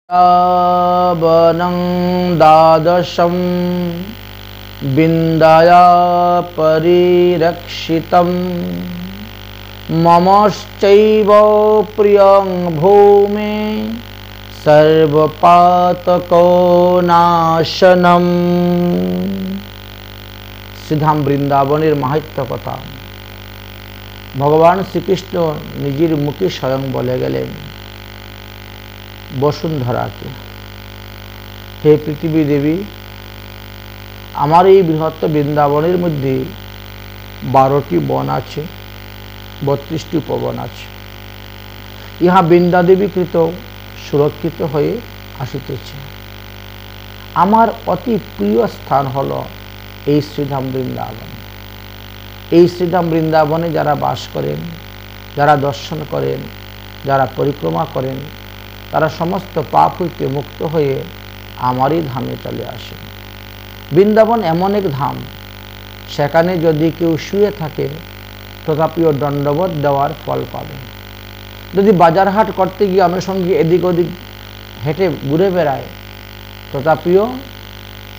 वनं द्वादशं विन्ध्या परिरक्षितं ममश्चैव प्रियं भूमे सर्वपातको नाशनम। শ্রীধাম বৃন্দাবনের মাহাত্ম্য কথা ভগবান শ্রীকৃষ্ণ নিজের মুখে স্বয়ং বলে গেলেন বসুন্ধরাকে, হে পৃথিবী দেবী, আমার এই বৃহৎ বৃন্দাবনের মধ্যে 12টি বন আছে, 32টি উপবন আছে। ইহা বৃন্দাদেবী কৃত সুরক্ষিত হয়ে আসিতেছে। আমার অতি প্রিয় স্থান হল এই শ্রীধাম বৃন্দাবন। এই শ্রীধাম বৃন্দাবনে যারা বাস করেন, যারা দর্শন করেন, যারা পরিক্রমা করেন, তারা সমস্ত পাপ হইতে মুক্ত হয়ে আমারই ধামে চলে আসেন। বৃন্দাবন এমন এক ধাম, সেখানে যদি কেউ শুয়ে থাকে তথাপিও দণ্ডবত দেওয়ার ফল পাবে। যদি বাজার হাট করতে গিয়ে আমার সঙ্গে এদিক ওদিক হেঁটে ঘুরে বেড়ায় তথাপিও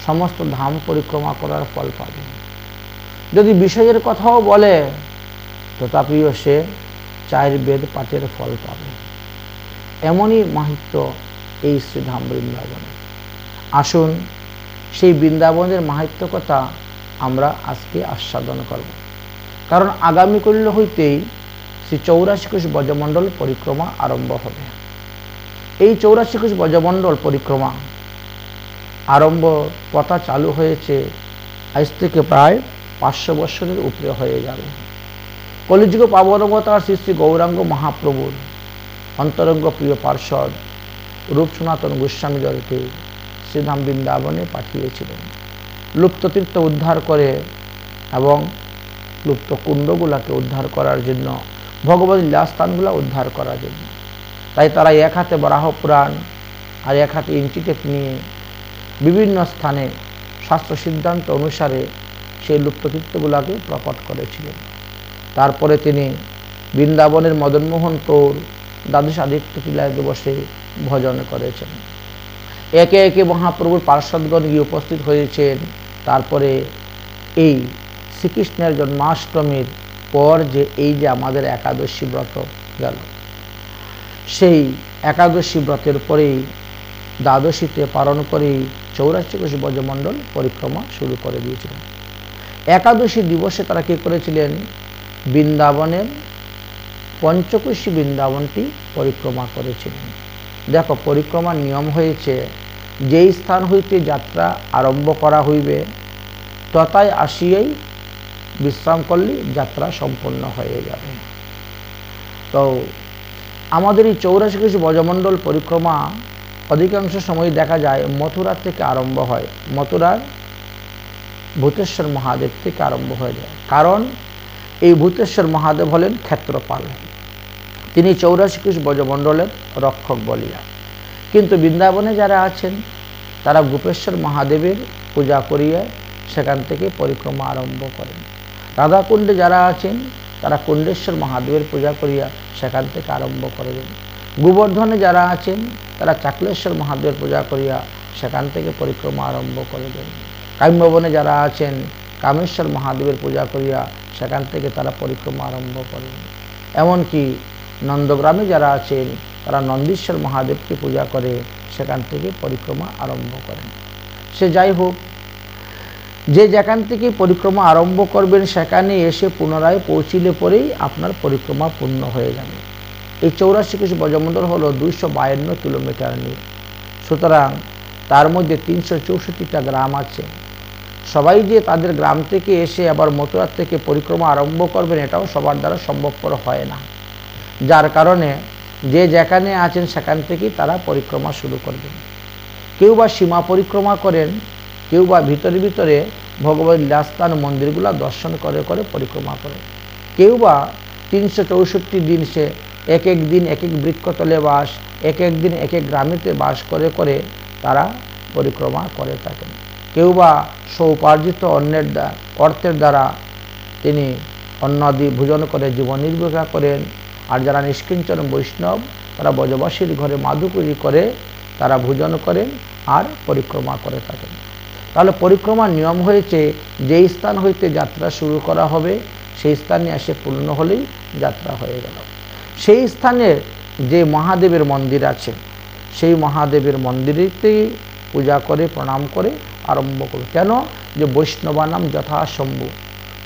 সমস্ত ধাম পরিক্রমা করার ফল পাবে। যদি বিষয়ের কথাও বলে তথাপিও সে 4 বেদ পাঠের ফল পাবে। এমনই মাহাত্ম্য এই শ্রীধাম বৃন্দাবনে। আসুন সেই বৃন্দাবনের মাহাত্ম্য কথা আমরা আজকে আস্বাদন করব। কারণ আগামীকাল হইতেই শ্রী 84 কোষ ব্রজমণ্ডল পরিক্রমা আরম্ভ হবে। এই 84 কোষ ব্রজমণ্ডল পরিক্রমা আরম্ভ পথা চালু হয়েছে আজ থেকে প্রায় 500 বছরের উপরে হয়ে যাবে। কলিযুগ পাবন অবতার শ্রী শ্রী গৌরাঙ্গ মহাপ্রভুর অন্তরঙ্গ প্রিয় পার্ষদ রূপ সনাতন গোস্বামীদেরকে শ্রীধাম বৃন্দাবনে পাঠিয়েছিলেন লুপ্ত তীর্থ উদ্ধার করে এবং লুপ্ত কুণ্ডগুলাকে উদ্ধার করার জন্য, ভগবত লীলাস্থানগুলো উদ্ধার করার জন্য। তাই তারা এক হাতে বরাহ পুরাণ আর এক হাতে ইঞ্চি টেপ নিয়ে বিভিন্ন স্থানে শাস্ত্র সিদ্ধান্ত অনুসারে সেই লুপ্ত তীর্থগুলাকে প্রকট করেছিলেন। তারপরে তিনি বৃন্দাবনের মদনমোহন প্রৌর দ্বাদশ আদিত্য টিলায় বসে ভজন করেছেন। একে একে মহাপ্রভুর পার্শ্বদগণ গিয়ে উপস্থিত হয়েছেন। তারপরে এই শ্রীকৃষ্ণের জন্মাষ্টমীর পর এই যে আমাদের একাদশী ব্রত গেল, সেই একাদশী ব্রতের পরেই দ্বাদশীতে পালন করেই 84 কোষ ব্রজমণ্ডল পরিক্রমা শুরু করে দিয়েছিলেন। একাদশী দিবসে তারা কী করেছিলেন? বৃন্দাবনের পঞ্চকোশী বৃন্দাবনটি পরিক্রমা করেছিলেন। দেখো, পরিক্রমার নিয়ম হয়েছে, যেই স্থান হইতে যাত্রা আরম্ভ করা হইবে তথায় আসিয়াই বিশ্রাম করলে যাত্রা সম্পন্ন হয়ে যাবে। তো আমাদের এই 84 কোশ ব্রজমণ্ডল পরিক্রমা অধিকাংশ সময় দেখা যায় মথুরা থেকে আরম্ভ হয়, মথুরার ভূতেশ্বর মহাদেব থেকে আরম্ভ হয়ে যায়। কারণ এই ভূতেশ্বর মহাদেব হলেন ক্ষেত্রপাল, তিনি 84 কোশ ব্রজমণ্ডলের রক্ষক বলিয়া। কিন্তু বৃন্দাবনে যারা আছেন তারা গোপেশ্বর মহাদেবের পূজা করিয়া সেখান থেকে পরিক্রমা আরম্ভ করেন। রাধাকুণ্ডে যারা আছেন তারা কুণ্ডেশ্বর মহাদেবের পূজা করিয়া সেখান থেকে আরম্ভ করবেন। গোবর্ধনে যারা আছেন তারা চাকলেশ্বর মহাদেবের পূজা করিয়া সেখান থেকে পরিক্রমা আরম্ভ করবেন। কাম্যবনে যারা আছেন কামেশ্বর মহাদেবের পূজা করিয়া সেখান থেকে তারা পরিক্রমা আরম্ভ করবেন। এমনকি নন্দগ্রামে যারা আছেন তারা নন্দীশ্বর মহাদেবকে পূজা করে সেখান থেকে পরিক্রমা আরম্ভ করেন। সে যাই হোক, যে যেখান থেকে পরিক্রমা আরম্ভ করবেন সেখানে এসে পুনরায় পৌঁছিলে পরেই আপনার পরিক্রমা পূর্ণ হয়ে যাবে। এই 84 কোশ ব্রজমণ্ডল হলো 252 কিলোমিটার নিয়ে। সুতরাং তার মধ্যে 364টা গ্রাম আছে। সবাই যে তাদের গ্রাম থেকে এসে আবার মথুরা থেকে পরিক্রমা আরম্ভ করবেন এটাও সবার দ্বারা সম্ভবপর হয় না। যার কারণে যে যেখানে আছেন সেখান থেকেই তারা পরিক্রমা শুরু করবেন। কেউ বা সীমা পরিক্রমা করেন, কেউ বা ভিতরে ভিতরে ভগবত লীলাস্থান মন্দিরগুলো দর্শন করে করে পরিক্রমা করেন। কেউ বা 364 দিন সে এক এক দিন এক এক বৃক্ষতলে বাস, এক এক দিন এক এক গ্রামেতে বাস করে করে তারা পরিক্রমা করে থাকেন। কেউ বা সৌপার্জিত অর্থের দ্বারা তিনি অন্নাদি ভোজন করে জীবন নির্বাহ করেন। আর যারা নিষ্কিঞ্চন বৈষ্ণব তারা ব্রজবাসীর ঘরে মাধুকরী করে তারা ভোজন করেন আর পরিক্রমা করে থাকেন। তাহলে পরিক্রমার নিয়ম হয়েছে যেই স্থান হইতে যাত্রা শুরু করা হবে সেই স্থানে এসে পূর্ণ হলেই যাত্রা হয়ে গেল। সেই স্থানে যে মহাদেবের মন্দির আছে সেই মহাদেবের মন্দিরেতেই পূজা করে প্রণাম করে আরম্ভ করবে। কেন? যে বৈষ্ণবানাম যথাসম্ভব,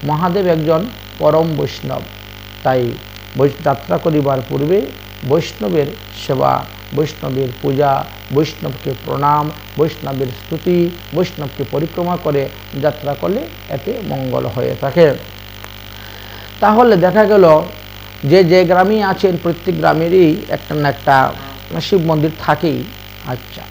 মহাদেব একজন পরম বৈষ্ণব, তাই যাত্রা করিবার পূর্বে বৈষ্ণবের সেবা, বৈষ্ণবের পূজা, বৈষ্ণবকে প্রণাম, বৈষ্ণবের স্তুতি, বৈষ্ণবকে পরিক্রমা করে যাত্রা করলে এতে মঙ্গল হয়ে থাকে। তাহলে দেখা গেল যে গ্রামেই আছেন প্রত্যেক গ্রামেরই একটা না একটা শিব মন্দির থাকেই। আচ্ছা,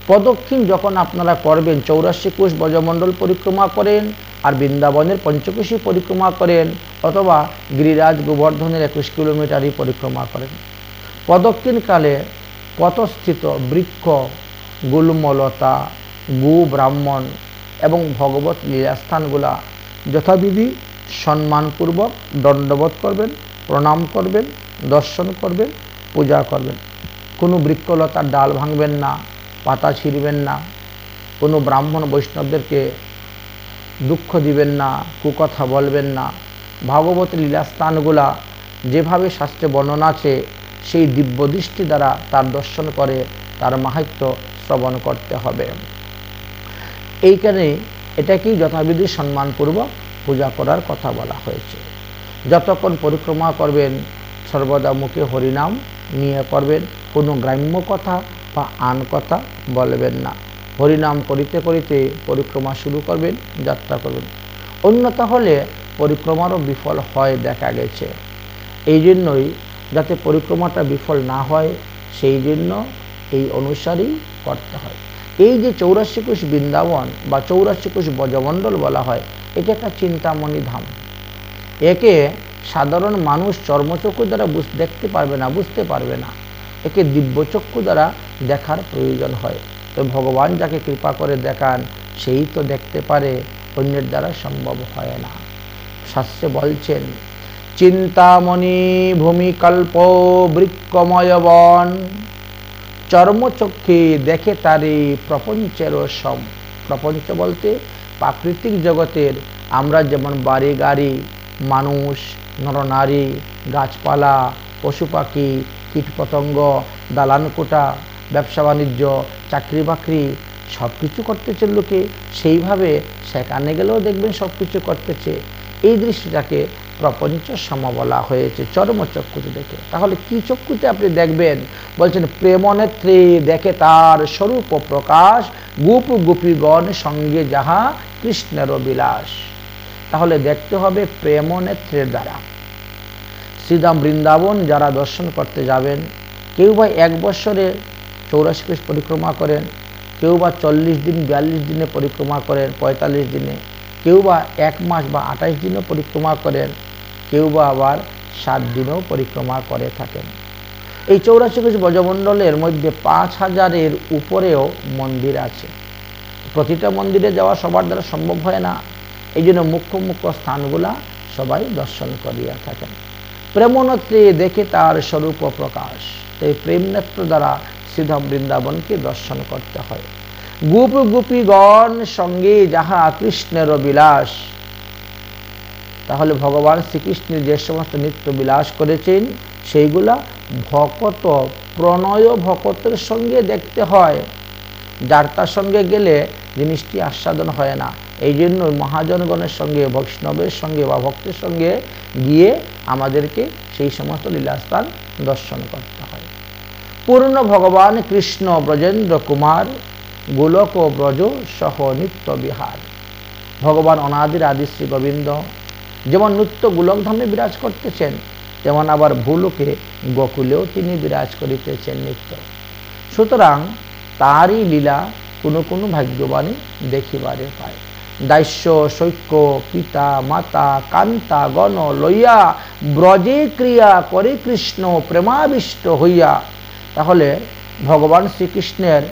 প্রদক্ষিণ যখন আপনারা করবেন 84 কোষ ব্রজমণ্ডল পরিক্রমা করেন আর বৃন্দাবনের পঞ্চকোশী পরিক্রমা করেন অথবা গিরিরাজ গোবর্ধনের 21 কিলোমিটারই পরিক্রমা করেন, প্রদক্ষিণকালে পথস্থিত বৃক্ষ, গুল্মলতা, গু ব্রাহ্মণ এবং ভগবত লীলাস্থানগুলা যথাবিধি সম্মানপূর্বক দণ্ডবোধ করবেন, প্রণাম করবেন, দর্শন করবেন, পূজা করবেন। কোনো বৃক্ষলতার ডাল ভাঙবেন না, পাতা ছিঁড়বেন না, কোনো ব্রাহ্মণ বৈষ্ণবদেরকে দুঃখ দিবেন না, কুকথা বলবেন না। ভাগবত লীলাস্থানগুলা যেভাবে শাস্ত্রে বর্ণনা আছে সেই দিব্যদৃষ্টি দ্বারা তার দর্শন করে তার মাহাত্ম্য শ্রবণ করতে হবে। এইখানে এটাকেই যথাবিধি সম্মানপূর্বক পূজা করার কথা বলা হয়েছে। যতক্ষণ পরিক্রমা করবেন সর্বদা মুখে হরিনাম নিয়ে করবেন, কোনো গ্রাম্য কথা বা আন কথা বলবেন না। হরিনাম করিতে করিতে পরিক্রমা শুরু করবেন, যাত্রা করবেন। অন্যথা হলে পরিক্রমারও বিফল হয় দেখা গেছে। এই জন্যই যাতে পরিক্রমাটা বিফল না হয় সেই জন্য এই অনুসারেই করতে হয়। এই যে 84 কোষ বৃন্দাবন বা 84 কোষ ব্রজমণ্ডল বলা হয়, এটা একটা চিন্তামণি ধাম। একে সাধারণ মানুষ চর্মচক্ষু দ্বারা দেখতে পারবে না, বুঝতে পারবে না। একে দিব্যচক্ষু দ্বারা দেখার প্রয়োজন হয়। তো ভগবান যাকে কৃপা করে দেখান সেই তো দেখতে পারে, অন্যের দ্বারা সম্ভব হয় না। শাস্ত্রে বলছেন চিন্তামণি ভূমিকল্প বৃক্ষময় বন, চর্মচক্ষে দেখে তারে প্রপঞ্চের সম। প্রপঞ্চ বলতে প্রাকৃতিক জগতের আমরা যেমন বাড়ি গাড়ি, মানুষ, নরনারী, গাছপালা, পশু পাখি, কীটপতঙ্গ, দালানকোটা, ব্যবসা বাণিজ্য, চাকরি বাকরি সব কিছু করতেছে লোকে, সেইভাবে সেখানে গেলেও দেখবেন সব কিছু করতেছে। এই দৃশ্যটাকে প্রপঞ্চ সম বলা হয়েছে চর্মচক্ষুতে দেখে। তাহলে কি চক্ষুতে আপনি দেখবেন? বলছেন প্রেমনেত্রে দেখে তার স্বরূপ প্রকাশ, গোপ গোপীগণ সঙ্গে যাহা কৃষ্ণের বিলাস। তাহলে দেখতে হবে প্রেমনেত্রের দ্বারা। শ্রীধাম বৃন্দাবন যারা দর্শন করতে যাবেন, কেউ বা 1 বছরে 84 কোষ পরিক্রমা করেন, কেউ বা 40 দিন 42 দিনে পরিক্রমা করেন, 45 দিনে, কেউ বা 1 মাস বা 28 দিনও পরিক্রমা করেন, কেউ বা আবার 7 দিনেও পরিক্রমা করে থাকেন। এই 84 কোষ ব্রজমণ্ডলের মধ্যে 5000-এর উপরেও মন্দির আছে। প্রতিটা মন্দিরে যাওয়া সবার দ্বারা সম্ভব হয় না, এই জন্য মুখ্য মুখ্য স্থানগুলা সবাই দর্শন করিয়া থাকেন। প্রেমনেত্রে দেখে তার স্বরূপ প্রকাশ, তাই প্রেমনেত্র দ্বারা শ্রীধাম বৃন্দাবনকে দর্শন করতে হয়। গোপ গোপীগণ সঙ্গে যাহা কৃষ্ণের বিলাস। তাহলে ভগবান শ্রীকৃষ্ণের যে সমস্ত নিত্য বিলাস করেছেন সেইগুলা ভকত, প্রণয় ভকতের সঙ্গে দেখতে হয়। যার তার সঙ্গে গেলে জিনিসটি আস্বাদন হয় না। এই জন্য মহাজনগণের সঙ্গে, বৈষ্ণবের সঙ্গে বা ভক্তের সঙ্গে গিয়ে আমাদেরকে সেই সমস্ত লীলাস্থান দর্শন করতে হয়। পূর্ণ ভগবান কৃষ্ণ ব্রজেন্দ্র কুমার, গোলক ব্রজ সহ নিত্য বিহার। ভগবান অনাদির আদি শ্রী গোবিন্দ যেমন নিত্য গোলকধামে বিরাজ করতেছেন, তেমন আবার ভূলোকে গোকুলেও তিনি বিরাজ করিতেছেন নিত্য। সুতরাং তারই লীলা কোনো কোনো ভাগ্যবাণী দেখিবারে পায়। দাস্য শৈক্য পিতা মাতা কান্তা গণ লইয়া ব্রজে ক্রিয়া করে কৃষ্ণ প্রেমাবিষ্ট হইয়া। তাহলে ভগবান শ্রীকৃষ্ণের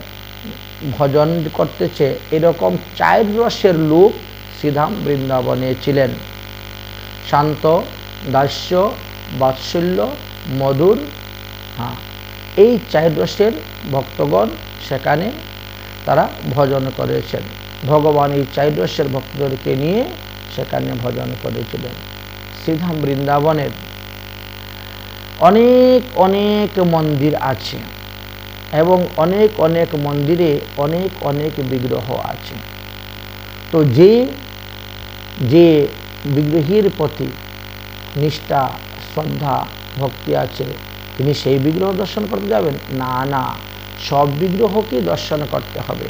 ভজন করতেছে এরকম 4 রসের লোক শ্রীধাম বৃন্দাবনে ছিলেন। শান্ত, দাস্য, বাৎসল্য, মধুর। এই 4 রসের ভক্তগণ সেখানে তারা ভজন করেছেন। ভগবান এই চাইরসের ভক্তদেরকে নিয়ে সেখানে ভজন করেছিলেন। শ্রীধাম বৃন্দাবনের অনেক অনেক মন্দির আছে এবং অনেক অনেক মন্দিরে অনেক অনেক বিগ্রহ আছে। তো যে বিগ্রহের প্রতি নিষ্ঠা, শ্রদ্ধা, ভক্তি আছে, তিনি সেই বিগ্রহ দর্শন করতে যাবেন? না না, সব বিগ্রহকে দর্শন করতে হবে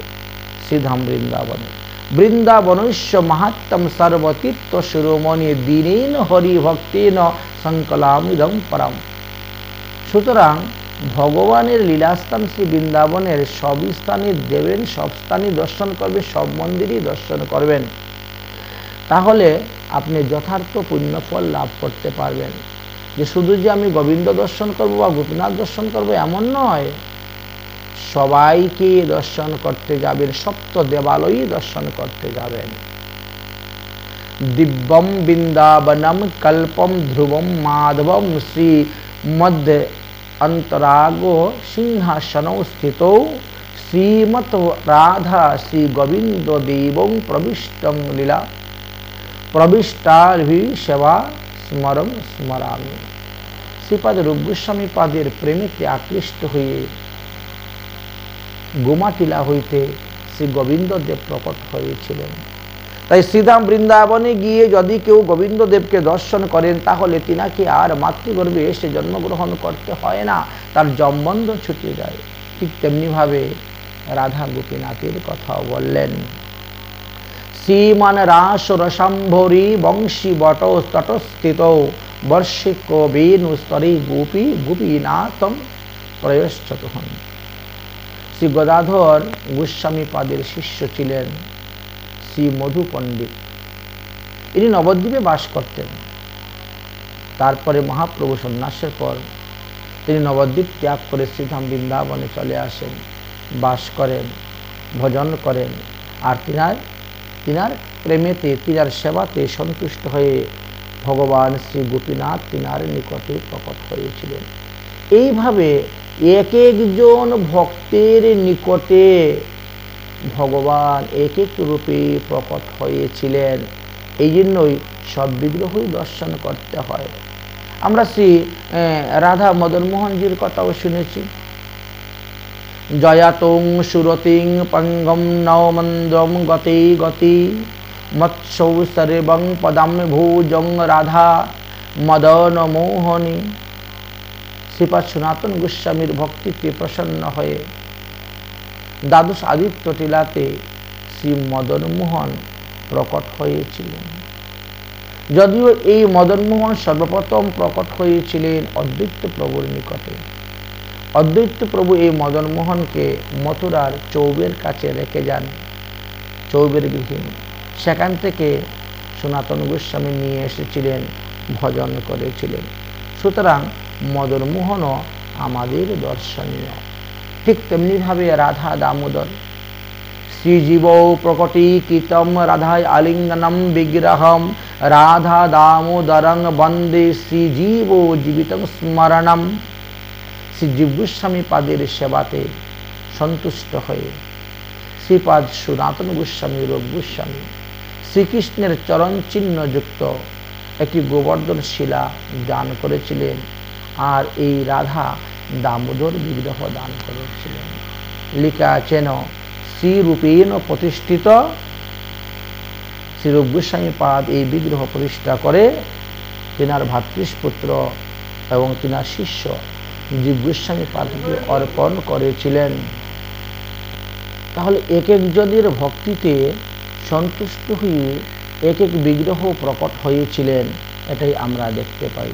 শ্রীধাম বৃন্দাবনে। বৃন্দাবনস্য মাহাত্ম্যম সর্বতীর্থ শিরোমণি দীনেন হরি ভক্তেন সংকলামিদং পরম। সুতরাং ভগবানের লীলাস্থান শ্রী বৃন্দাবনের সব স্থানে দেবেন, সব স্থানে দর্শন করবেন, সব মন্দিরই দর্শন করবেন। তাহলে আপনি যথার্থ পুণ্যফল লাভ করতে পারবেন। যে শুধু যে আমি গোবিন্দ দর্শন করব বা গোপীনাথ দর্শন করব এমন নয়, সবাইকে দর্শন করতে যাবেন, সপ্ত দেবালয়ই দর্শন করতে যাবেন। দিব্যম বৃন্দাবনম কল্পম ধ্রুবম মাধবম শ্রী মধ্য অন্তরাগ সিংহাসন স্থিত শ্রীমত রাধা শ্রী গোবিন্দ দেবং প্রবিষ্টং লীলা প্রবিষ্টার্ভি সেবা স্মরম স্মরামি। শ্রীপাদ রূপ গোস্বামী পাদের প্রেমেতে আকৃষ্ট হয়ে গোমাটিলা হইতে শ্রী গোবিন্দদেব প্রকট হয়েছিলেন। তাই শ্রীধাম বৃন্দাবনে গিয়ে যদি কেউ গোবিন্দদেবকে দর্শন করেন তাহলে তিনাকে আর মাতৃগর্ভে এসে জন্মগ্রহণ করতে হয় না, তার জমবন্ধন ছুটে যায়। ঠিক তেমনিভাবে রাধা গোপীনাথের কথাও বললেন। শ্রীমান রাস রসাম্ভরি বংশী বট তটস্থিত বর্ষিক বেণু স্তরে গোপী গোপীনাথম প্রয়শ্চত হন। শ্রী গদাধর গোস্বামী পাদের শিষ্য ছিলেন শ্রী মধু পণ্ডিত। ইনি নবদ্বীপে বাস করতেন। তারপরে মহাপ্রভু সন্ন্যাসের পর তিনি নবদ্বীপ ত্যাগ করে শ্রীধাম বৃন্দাবনে চলে আসেন, বাস করেন, ভজন করেন। আর তিনার প্রেমেতে, তিনার সেবাতে সন্তুষ্ট হয়ে ভগবান শ্রী গোপীনাথ তিনার নিকটে প্রকট হয়েছিলেন। এইভাবে এক একজন ভক্তের নিকটে ভগবান এক এক রূপে প্রকট হয়েছিলেন। এই জন্যই সব বিগ্রহই দর্শন করতে হয়। আমরা শ্রী রাধা মদন মোহনজির কথাও শুনেছি। জয়াতং সুরতিং পঙ্গম নবমন্দম গতি গতি মৎসৌ সর্বং পদম ভুজং রাধা মদন মোহনী। শ্রীপাদ সনাতন গোস্বামীর ভক্তিতে প্রসন্ন হয়ে দ্বাদশ আদিত্য টিলাতে শ্রী মদন মোহন প্রকট হয়েছিলেন। যদিও এই মদন মোহন সর্বপ্রথম প্রকট হয়েছিলেন অদ্বৈত প্রভুর নিকটে। অদ্বৈত প্রভু এই মদন মোহনকে মথুরার চৌবের কাছে রেখে যান, চৌবের গৃহে। সেখান থেকে সনাতন গোস্বামী নিয়ে এসেছিলেন, ভজন করেছিলেন। সুতরাং মদন মোহনও আমাদের দর্শনীয়। ঠিক তেমনিভাবে রাধা দামোদর শ্রীজীব প্রকটীকৃতম রাধায় আলিঙ্গনম বিগ্রহম রাধা দামোদরং বন্দে শ্রীজীব জীবিত স্মরণম। শ্রীজীব গোস্বামী পাদের সেবাতে সন্তুষ্ট হয়ে শ্রীপাদ সনাতন গোস্বামী রূপ গোস্বামী শ্রীকৃষ্ণের চরণ চিহ্ন যুক্ত একটি গোবর্ধন শিলা দান করেছিলেন, আর এই রাধা দামোদর বিগ্রহ দান করেছিলেন। লিখা আছেন শ্রীরূপেণ প্রতিষ্ঠিত। শ্রীরূপ গোস্বামী পাদ এই বিগ্রহ প্রতিষ্ঠা করে তিনার ভাতৃষ্পুত্র এবং তিনার শিষ্য জীব গোস্বামী পাদকে অর্পণ করেছিলেন। তাহলে এক একজনের ভক্তিতে সন্তুষ্ট হয়ে এক এক বিগ্রহ প্রকট হয়েছিলেন, এটাই আমরা দেখতে পাই।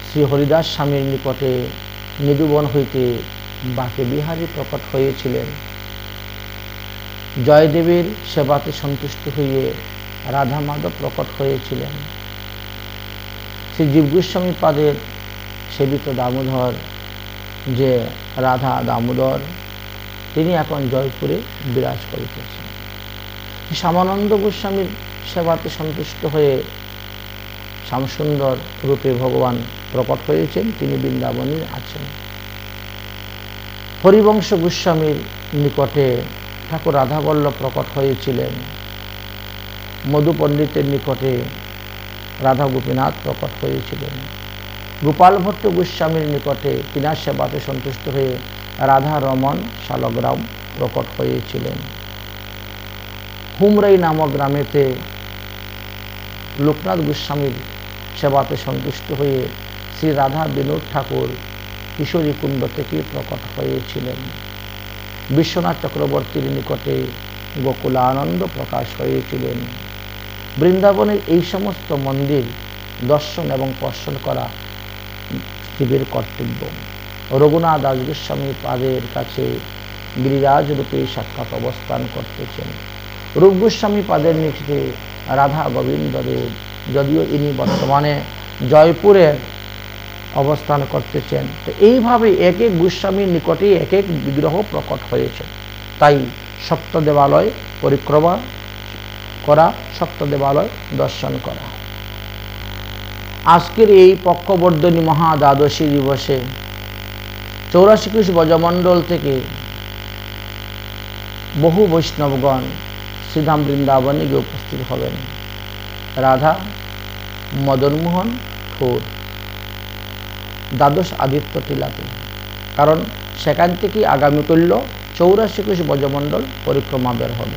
শ্রী হরিদাস স্বামীর নিকটে মৃদুবন হইতে বাঁকে বিহারী প্রকট হয়েছিলেন। জয়দেবের সেবাতে সন্তুষ্ট হয়ে রাধা মাধব প্রকট হয়েছিলেন। শ্রী জীব গোস্বামী পাদের সেবিত দামোদর, যে রাধা দামোদর, তিনি এখন জয়পুরে বিরাজ করিতেছেন। শ্যামানন্দ গোস্বামীর সেবাতে সন্তুষ্ট হয়ে শ্যামসুন্দর রূপে ভগবান প্রকট হয়েছেন, তিনি বৃন্দাবনে আছেন। হরিবংশ গোস্বামীর নিকটে ঠাকুর রাধাবল্লভ প্রকট হয়েছিলেন, মধু পণ্ডিতের নিকটে রাধা গোপীনাথ প্রকট হয়েছিলেন, গোপাল ভট্ট গোস্বামীর নিকটে তিনার সেবাতে সন্তুষ্ট হয়ে রাধা রমন শালগ্রাম প্রকট হয়েছিলেন। হুমরাই নামক গ্রামেতে লোকনাথ গোস্বামীর সেবাতে সন্তুষ্ট হয়ে শ্রী রাধা বিনোদ ঠাকুর কিশোরী কুণ্ড থেকে প্রকট হয়েছিলেন। বিশ্বনাথ চক্রবর্তীর নিকটে গোকুলানন্দ প্রকাশ হয়েছিলেন। বৃন্দাবনের এই সমস্ত মন্দির দর্শন এবং স্পর্শন করা শিবের কর্তব্য। রঘুনাথ দাস গোস্বামী পাদের কাছে গিরিরাজ রূপে সাক্ষাৎ অবস্থান করতেছেন। রূপ গোস্বামী পাদের নিকটে রাধা গোবিন্দদেব, যদিও ইনি বর্তমানে জয়পুরে অবস্থান করতেছেন। তো এইভাবে এক এক গোস্বামীর নিকটে এক এক বিগ্রহ প্রকট হয়েছে। তাই সপ্ত দেবালয় পরিক্রমা করা, সপ্ত দেবালয় দর্শন করা। আজকের এই পক্ষবর্ধনী মহা দ্বাদশী দিবসে 84 কোশ ব্রজমণ্ডল থেকে বহু বৈষ্ণবগণ শ্রীধাম বৃন্দাবনে গিয়ে উপস্থিত হবেন। রাধা মদনমোহন ঠোর দ্বাদশ আদিত্য টিলাতে, কারণ সেখান থেকে আগামী করল 84 কোশ ব্রজমণ্ডল পরিক্রমা বের হবে।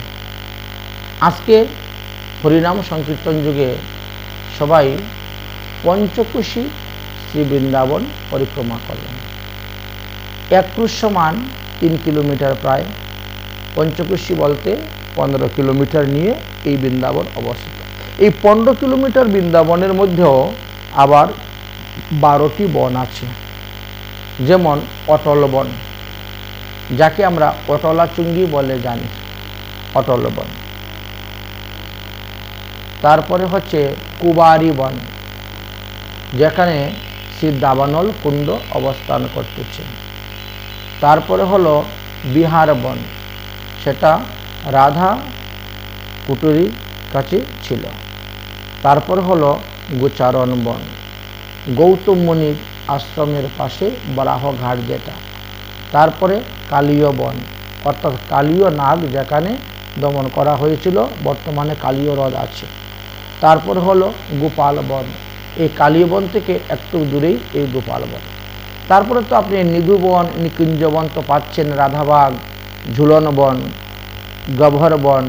আজকে হরিনাম সংকীর্তন যুগে সবাই পঞ্চকোশী শ্রী বৃন্দাবন পরিক্রমা করলেন। এক ক্রুশ সমান 3 কিলোমিটার প্রায়। পঞ্চকোশী বলতে 15 কিলোমিটার নিয়ে এই বৃন্দাবন অবস্থিত। এই 15 কিলোমিটার বৃন্দাবনের মধ্যেও আবার 12টি বন আছে, যেমন অটল বন, যাকে আমরা অটলাচুঙ্গি বলে জানি, অটল বন। তারপরে হচ্ছে কুবারি বন, যেখানে শ্রী দাবানল কুণ্ড অবস্থান করতেছে। তারপরে হলো বিহার বন, সেটা রাধা কুটুরির কাছে ছিল। তারপর হলো গোচারণ বন, গৌতম মুনির আশ্রমের পাশে বরাহ ঘাট যেটা। তারপরে কালীয় বন, অর্থাৎ কালীয় নাগ যেখানে দমন করা হয়েছিল, বর্তমানে কালীয় হ্রদ আছে। তারপর হলো গোপাল বন, এই কালীয় বন থেকে একটু দূরেই এই গোপাল বন। তারপরে তো আপনি নিধুবন, নিকুঞ্জ বন তো পাচ্ছেন, রাধাবাগ, ঝুলন বন, গভর বন,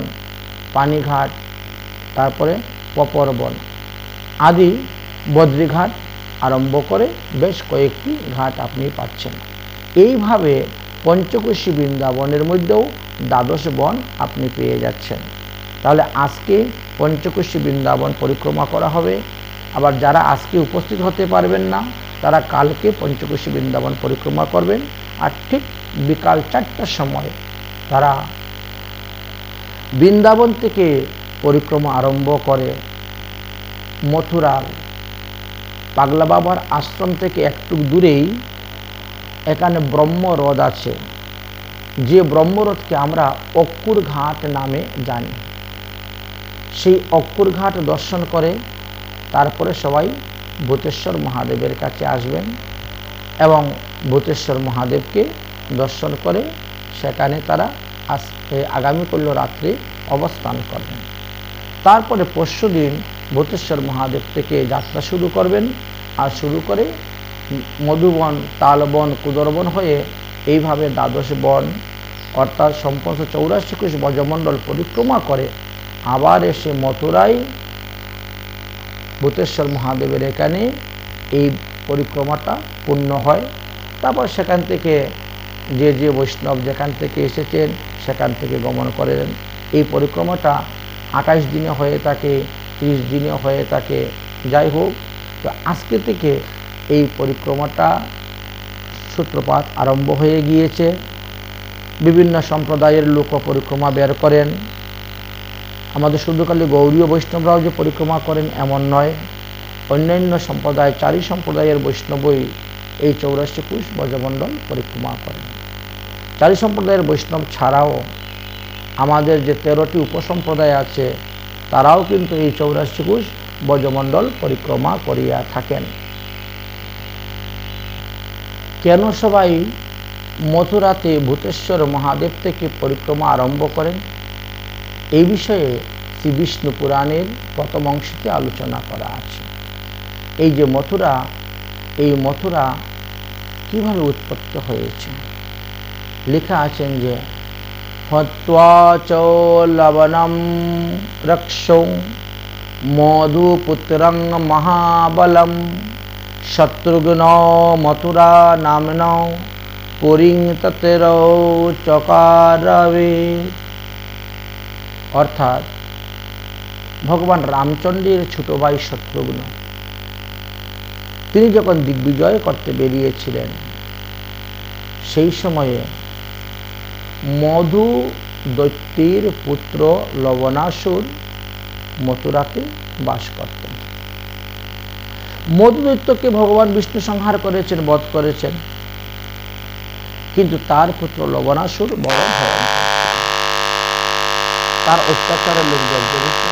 পানিঘাট, তারপরে পপর বন আদি বদ্রীঘাট আরম্ভ করে বেশ কয়েকটি ঘাট আপনি পাচ্ছেন। এইভাবে পঞ্চকোশী বৃন্দাবনের মধ্যেও দ্বাদশ বন আপনি পেয়ে যাচ্ছেন। তাহলে আজকে পঞ্চকোশী বৃন্দাবন পরিক্রমা করা হবে। আবার যারা আজকে উপস্থিত হতে পারবেন না, তারা কালকে পঞ্চকোশী বৃন্দাবন পরিক্রমা করবেন। আর ঠিক বিকাল 4টার সময় তারা বৃন্দাবন থেকে পরিক্রমা আরম্ভ করে মথুরার পাগলা বাবার আশ্রম থেকে একটু দূরেই এখানে ব্রহ্মরথ আছে, যে ব্রহ্মরথকে আমরা অক্কুর ঘাট নামে জানি। সেই অক্কুর ঘাট দর্শন করে তারপরে সবাই ভূতেশ্বর মহাদেবের কাছে আসবেন এবং ভূতেশ্বর মহাদেবকে দর্শন করে সেখানে তারা আগামীকাল রাত্রে অবস্থান করবেন। তারপরে পরশুদিন ভূতেশ্বর মহাদেব থেকে যাত্রা শুরু করবেন, আর শুরু করে মধুবন, তালবন, কুদরবন হয়ে এইভাবে দ্বাদশ বন অর্থাৎ সম্পূর্ণ 84 কোশ ব্রজমণ্ডল পরিক্রমা করে আবার এসে মথুরায় ভূতেশ্বর মহাদেবের এখানে এই পরিক্রমাটা পূর্ণ হয়। তারপর সেখান থেকে যে যে বৈষ্ণব যেখান থেকে এসেছেন সেখান থেকে গমন করেন। এই পরিক্রমাটা 28 দিনে হয়ে থাকে, 30 দিনে হয়ে থাকে। যাই হোক, তো আজকে থেকে এই পরিক্রমাটা সূত্রপাত আরম্ভ হয়ে গিয়েছে। বিভিন্ন সম্প্রদায়ের লোক পরিক্রমা বের করেন। আমাদের শুধু খালি গৌড়ীয় বৈষ্ণবরাও যে পরিক্রমা করেন এমন নয়, অন্যান্য সম্প্রদায় 4 সম্প্রদায়ের বৈষ্ণবই এই 84 কোশ ব্রজমণ্ডল পরিক্রমা করেন। 4 সম্প্রদায়ের বৈষ্ণব ছাড়াও আমাদের যে 13টি উপসম্প্রদায় আছে তারাও কিন্তু এই 84 কোশ ব্রজমণ্ডল পরিক্রমা করিয়া থাকেন। কেন সবাই মথুরাতে ভূতেশ্বর মহাদেব থেকে পরিক্রমা আরম্ভ করেন, এই বিষয়ে শ্রী বিষ্ণু পুরাণের প্রথম অংশে আলোচনা করা আছে। এই যে মথুরা, এই মথুরা কিভাবে উৎপত্তি হয়েছে, লেখা আছেন যে হত্বা চ লবণম রক্ষৌ মধুপুত্রং মহাবলম শত্রুঘ্ন মথুরা নামন পুরীং ততেরৌ চকারবে। অর্থাৎ ভগবান রামচন্দ্রের ছোট ভাই শত্রুঘ্ন, তিনি যখন দিগ্বিজয় করতে বেরিয়েছিলেন, সেই সময়ে মধু দৈত্যের পুত্র লবণাসুর মথুরাতে বাস করতেন। মধু দৈত্যকে ভগবান বিষ্ণু সংহার করেছেন, বধ করেছেন, কিন্তু তার পুত্র লবণাসুর বড় ভয়ঙ্কর, তার অত্যাচারের লোক জর্জরিত।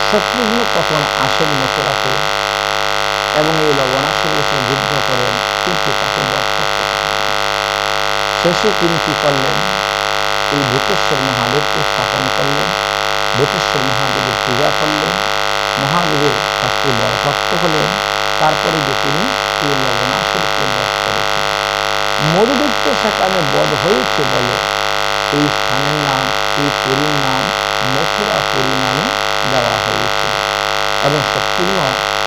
শত্রুঘ্ন তখন আসেন মথুরাতে এবং এই লবণাসুরের সাথে যুদ্ধ করেন, কিন্তু তাকে বধ করতে পারেন। শেষে তিনি কি করলেন, এই ভূতেশ্বর মহাদেবকে স্থাপন করলেন, ভূতেশ্বর মহাদেবের পূজা করলেন, মহাদেবের কাছে বরপ্রাপ্ত হলেন। তারপরে যে তিনি এই লবণাসুরকে বধ করেছিলেন। মধুদৈত্য সেখানে বধ হয়েছে বলে এই স্থানের নাম, এই পুরীর নাম মথুরাপুরী নামে দেওয়া হয়েছিল এবং শত্রুঘ্ন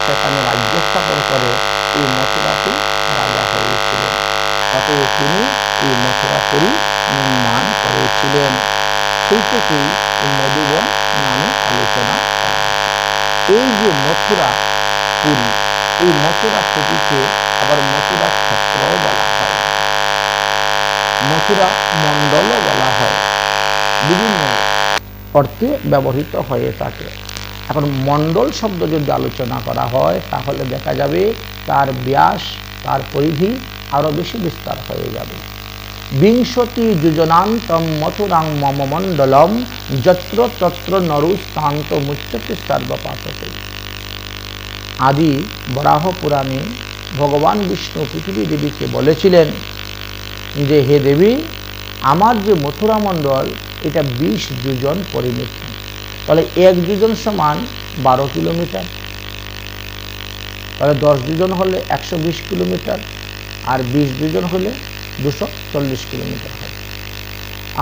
সেখানে রাজ্য স্থাপন করে এই মথুরাতে রাজা হয়েছিলেন। অতএব তিনি এই মথুরাপুরী নির্মাণ করেছিলেন। সেই থেকেই মধুবন নামে আলোচনা করা আছে। এই যে মথুরা পুরী, এই মথুরা পুরীকে আবার মথুরা ক্ষেত্রও বলা হয়, মথুরা মণ্ডলও বলা হয়, বিভিন্ন অর্থে ব্যবহৃত হয়ে থাকে। এখন মণ্ডল শব্দ যদি আলোচনা করা হয় তাহলে দেখা যাবে তার ব্যাস, তার পরিধি আরও বেশি বিস্তার হয়ে যাবে। বিংশতি যোজনান্তম মথুরাং মম মণ্ডলম যত্র তত্র নরুস্থান্ত মুচ্যতে সর্বপাততে। আদি বরাহ পুরাণে ভগবান বিষ্ণু পৃথিবী দেবীকে বলেছিলেন যে হে দেবী, আমার যে মথুরা মণ্ডল এটা 20 যোজন পরিমিত। তাহলে 1 যোজন সমান 12 কিলোমিটার, তাহলে 10 যোজন হলে 120 কিলোমিটার, আর 20 যোজন হলে 240 কিলোমিটার হয়।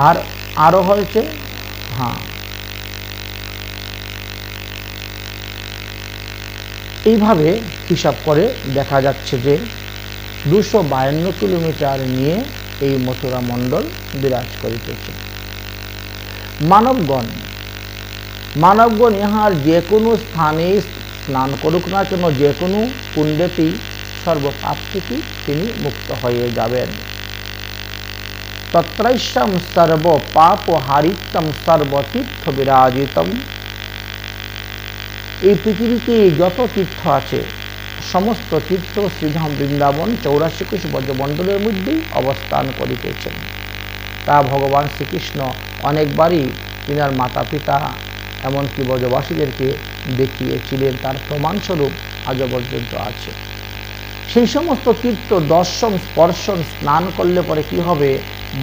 আর আরও হয়েছে, এইভাবে হিসাব করে দেখা যাচ্ছে যে 252 কিলোমিটার নিয়ে এই মথুরা মণ্ডল বিরাজ করিতেছে। মানবগণ ইহার যে কোনো স্থানে স্নান করুক না কেন, যে কোনো কুণ্ডেতেই সর্বপাপ থেকে তিনি মুক্ত হয়ে যাবেন। তত্রৈষম সর্ব পাপ হারিতম সর্বতীর্থ বিরাজিতম। এই পৃথিবীতে যত তীর্থ আছে সমস্ত তীর্থ শ্রীধাম বৃন্দাবন 84 কোষ ব্রজমণ্ডলের মধ্যেই অবস্থান করিতেছেন। তা ভগবান শ্রীকৃষ্ণ অনেকবারই তিনার মাতা পিতা এমনকি ব্রজবাসীদেরকে দেখিয়েছিলেন, তার প্রমাণস্বরূপ আজ পর্যন্ত আছে। সেই সমস্ত তীর্থ দর্শন, স্পর্শন, স্নান করলে পরে কি হবে,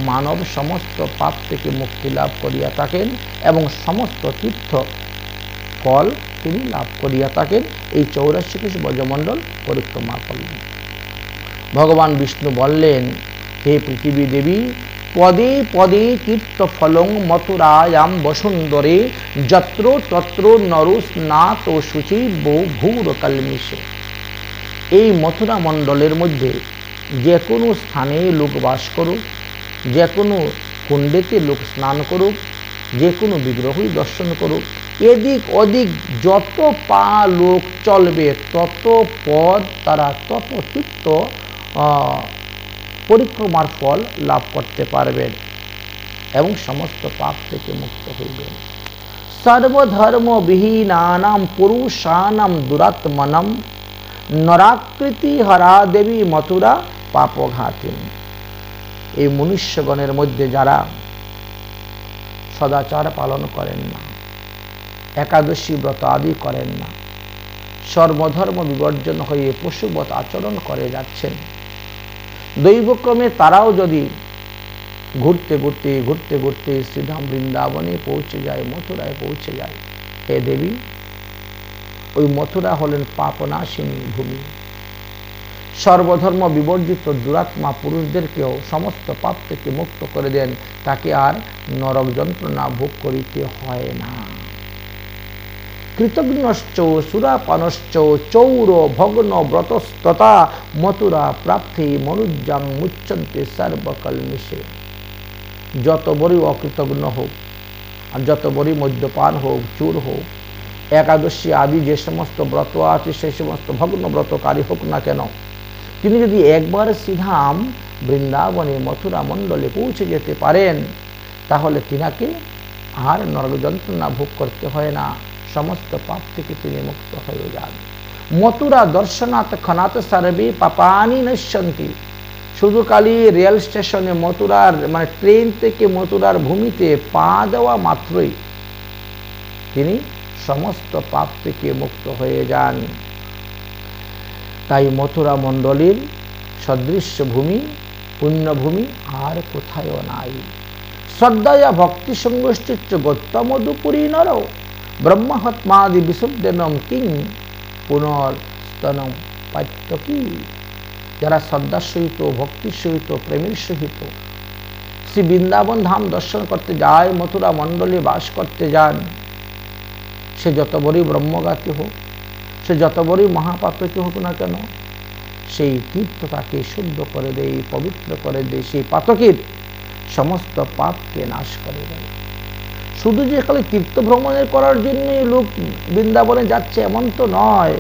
মানব সমস্ত পাপ থেকে মুক্তি লাভ করিয়া থাকেন এবং সমস্ত তীর্থ ফল তিনি লাভ করিয়া থাকেন এই 84 কোষ ব্রজমণ্ডল পরিক্রমা করলেন। ভগবান বিষ্ণু বললেন, হে পৃথিবী দেবী, পদে পদে তীর্থ ফলং মথুরায়াম বসুন্ধরে যত্র তত্র নরু স্নাত শুচি ভূর কলমিষে। এই মথুরা মণ্ডলের মধ্যে যে কোনো স্থানে লোক বাস করুক, যে কোনো কুণ্ডেতে লোক স্নান করুক, যে কোনো বিগ্রহই দর্শন করুক, এদিক ওদিক যত পা লোক চলবে তত পদ তারা তত তীর্থ পরিক্রমার ফল লাভ করতে পারবেন এবং সমস্ত পাপ থেকে মুক্ত হইবেন। সর্বধর্ম বিহীনানাম পুরুষানাম দুরাত্মনম নরাকৃতি হরা দেবী মথুরা পাপঘাতিনী। এই মনুষ্যগণের মধ্যে যারা সদাচার পালন করেন না, একাদশী ব্রত আদি করেন না, সর্বধর্ম বিবর্জন হয়ে পশুবৎ আচরণ করে যাচ্ছেন, দৈবক্রমে তারাও যদি ঘুরতে ঘুরতে ঘুরতে ঘুরতে শ্রীধাম বৃন্দাবনে পৌঁছে যায়, মথুরায় পৌঁছে যায়, হে দেবী, ওই মথুরা হলেন পাপনাশিনী ভূমি। সর্বধর্ম বিবর্জিত দুরাত্মা পুরুষদেরকেও সমস্ত পাপ থেকে মুক্ত করে দেন, তাকে আর নরক যন্ত্রণা ভোগ করিতে হয় না। কৃতজ্ঞশ্চ সুরাপানশ্চ চৌর ভগ্ন ব্রতস্ততা মথুরা প্রাপ্তি মনুজ্জাং মুচ্ছন্তে সর্বকলমিষে। যত বড়ই অকৃতজ্ঞ হোক, আর যত বড়ই মদ্যপান হোক, চোর হোক, একাদশী আদি যে সমস্ত ব্রত আছে সেই সমস্ত ভগ্ন ব্রতকারী হোক না কেন, তিনি যদি একবার শ্রীধাম বৃন্দাবনে মথুরা মণ্ডলে পৌঁছে যেতে পারেন, তাহলে তিনাকে আর নরক যন্ত্রণা ভোগ করতে হয় না, সমস্ত পাপ থেকে তিনি মুক্ত হয়ে যান। মথুরা দর্শনাথ ক্ষণাৎ সর্বে পাপানি নশ্যন্তি। শুধু খালি রেল স্টেশনে মথুরার মানে ট্রেন থেকে মথুরার ভূমিতে পা দেওয়া মাত্রই তিনি সমস্ত পাপ থেকে মুক্ত হয়ে যান। তাই মথুরা মণ্ডলীর সদৃশ্য ভূমি, পুণ্যভূমি আর কোথাও নাই। শ্রদ্ধায়া ভক্তি সঙ্গশ্চিচ্চ গৌতমদুপুরী নর ব্রহ্মহত্মাদি বিশুদ্ধনম কিং পুনর্স্তনম পাত্যকি। যারা শ্রদ্ধার সহিত, ভক্তির সহিত, প্রেমের সহিত শ্রী বৃন্দাবন ধাম দর্শন করতে যায়, মথুরা মণ্ডলে বাস করতে যান, সে যত বড়ই ব্রহ্মঘাতী হোক, সে যত বড়ই মহাপাতকী হোক না কেন, সেই তীর্থ তাকে শুদ্ধ করে দেয়, পবিত্র করে দেয়, সেই পাতকের সমস্ত পাপকে নাশ করে দেয়। শুধু যে খালি তীর্থ ভ্রমণের করার জন্যই লোক বৃন্দাবনে যাচ্ছে এমন তো নয়,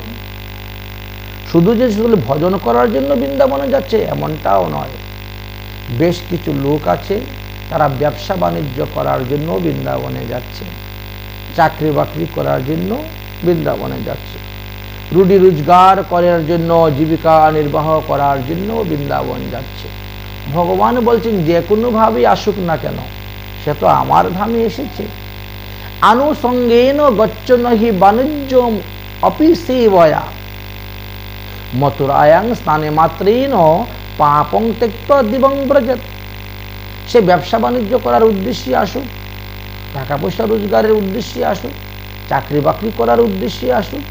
শুধু যে শুধু ভজন করার জন্য বৃন্দাবনে যাচ্ছে এমনটাও নয়। বেশ কিছু লোক আছে তারা ব্যবসা বাণিজ্য করার জন্য বৃন্দাবনে যাচ্ছে, চাকরি বাকরি করার জন্য বৃন্দাবনে যাচ্ছে, রুটি রোজগার করার জন্য, জীবিকা নির্বাহ করার জন্য বৃন্দাবন যাচ্ছে। ভগবান বলছেন যে কোনোভাবেই আসুক না কেন, সে তো আমার ধামে এসেছে। আনুসঙ্গেন গচ্ছন হি বাণিজ্য অপি সেবয়া মথুরায়াং স্নানে মাত্রেন পাপং ত্যক্ত্বা দিবং ব্রজত। সে ব্যবসা বাণিজ্য করার উদ্দেশ্যে আসুক, টাকা পয়সা রোজগারের উদ্দেশ্যে আসুক, চাকরি বাকরি করার উদ্দেশ্যে আসুক,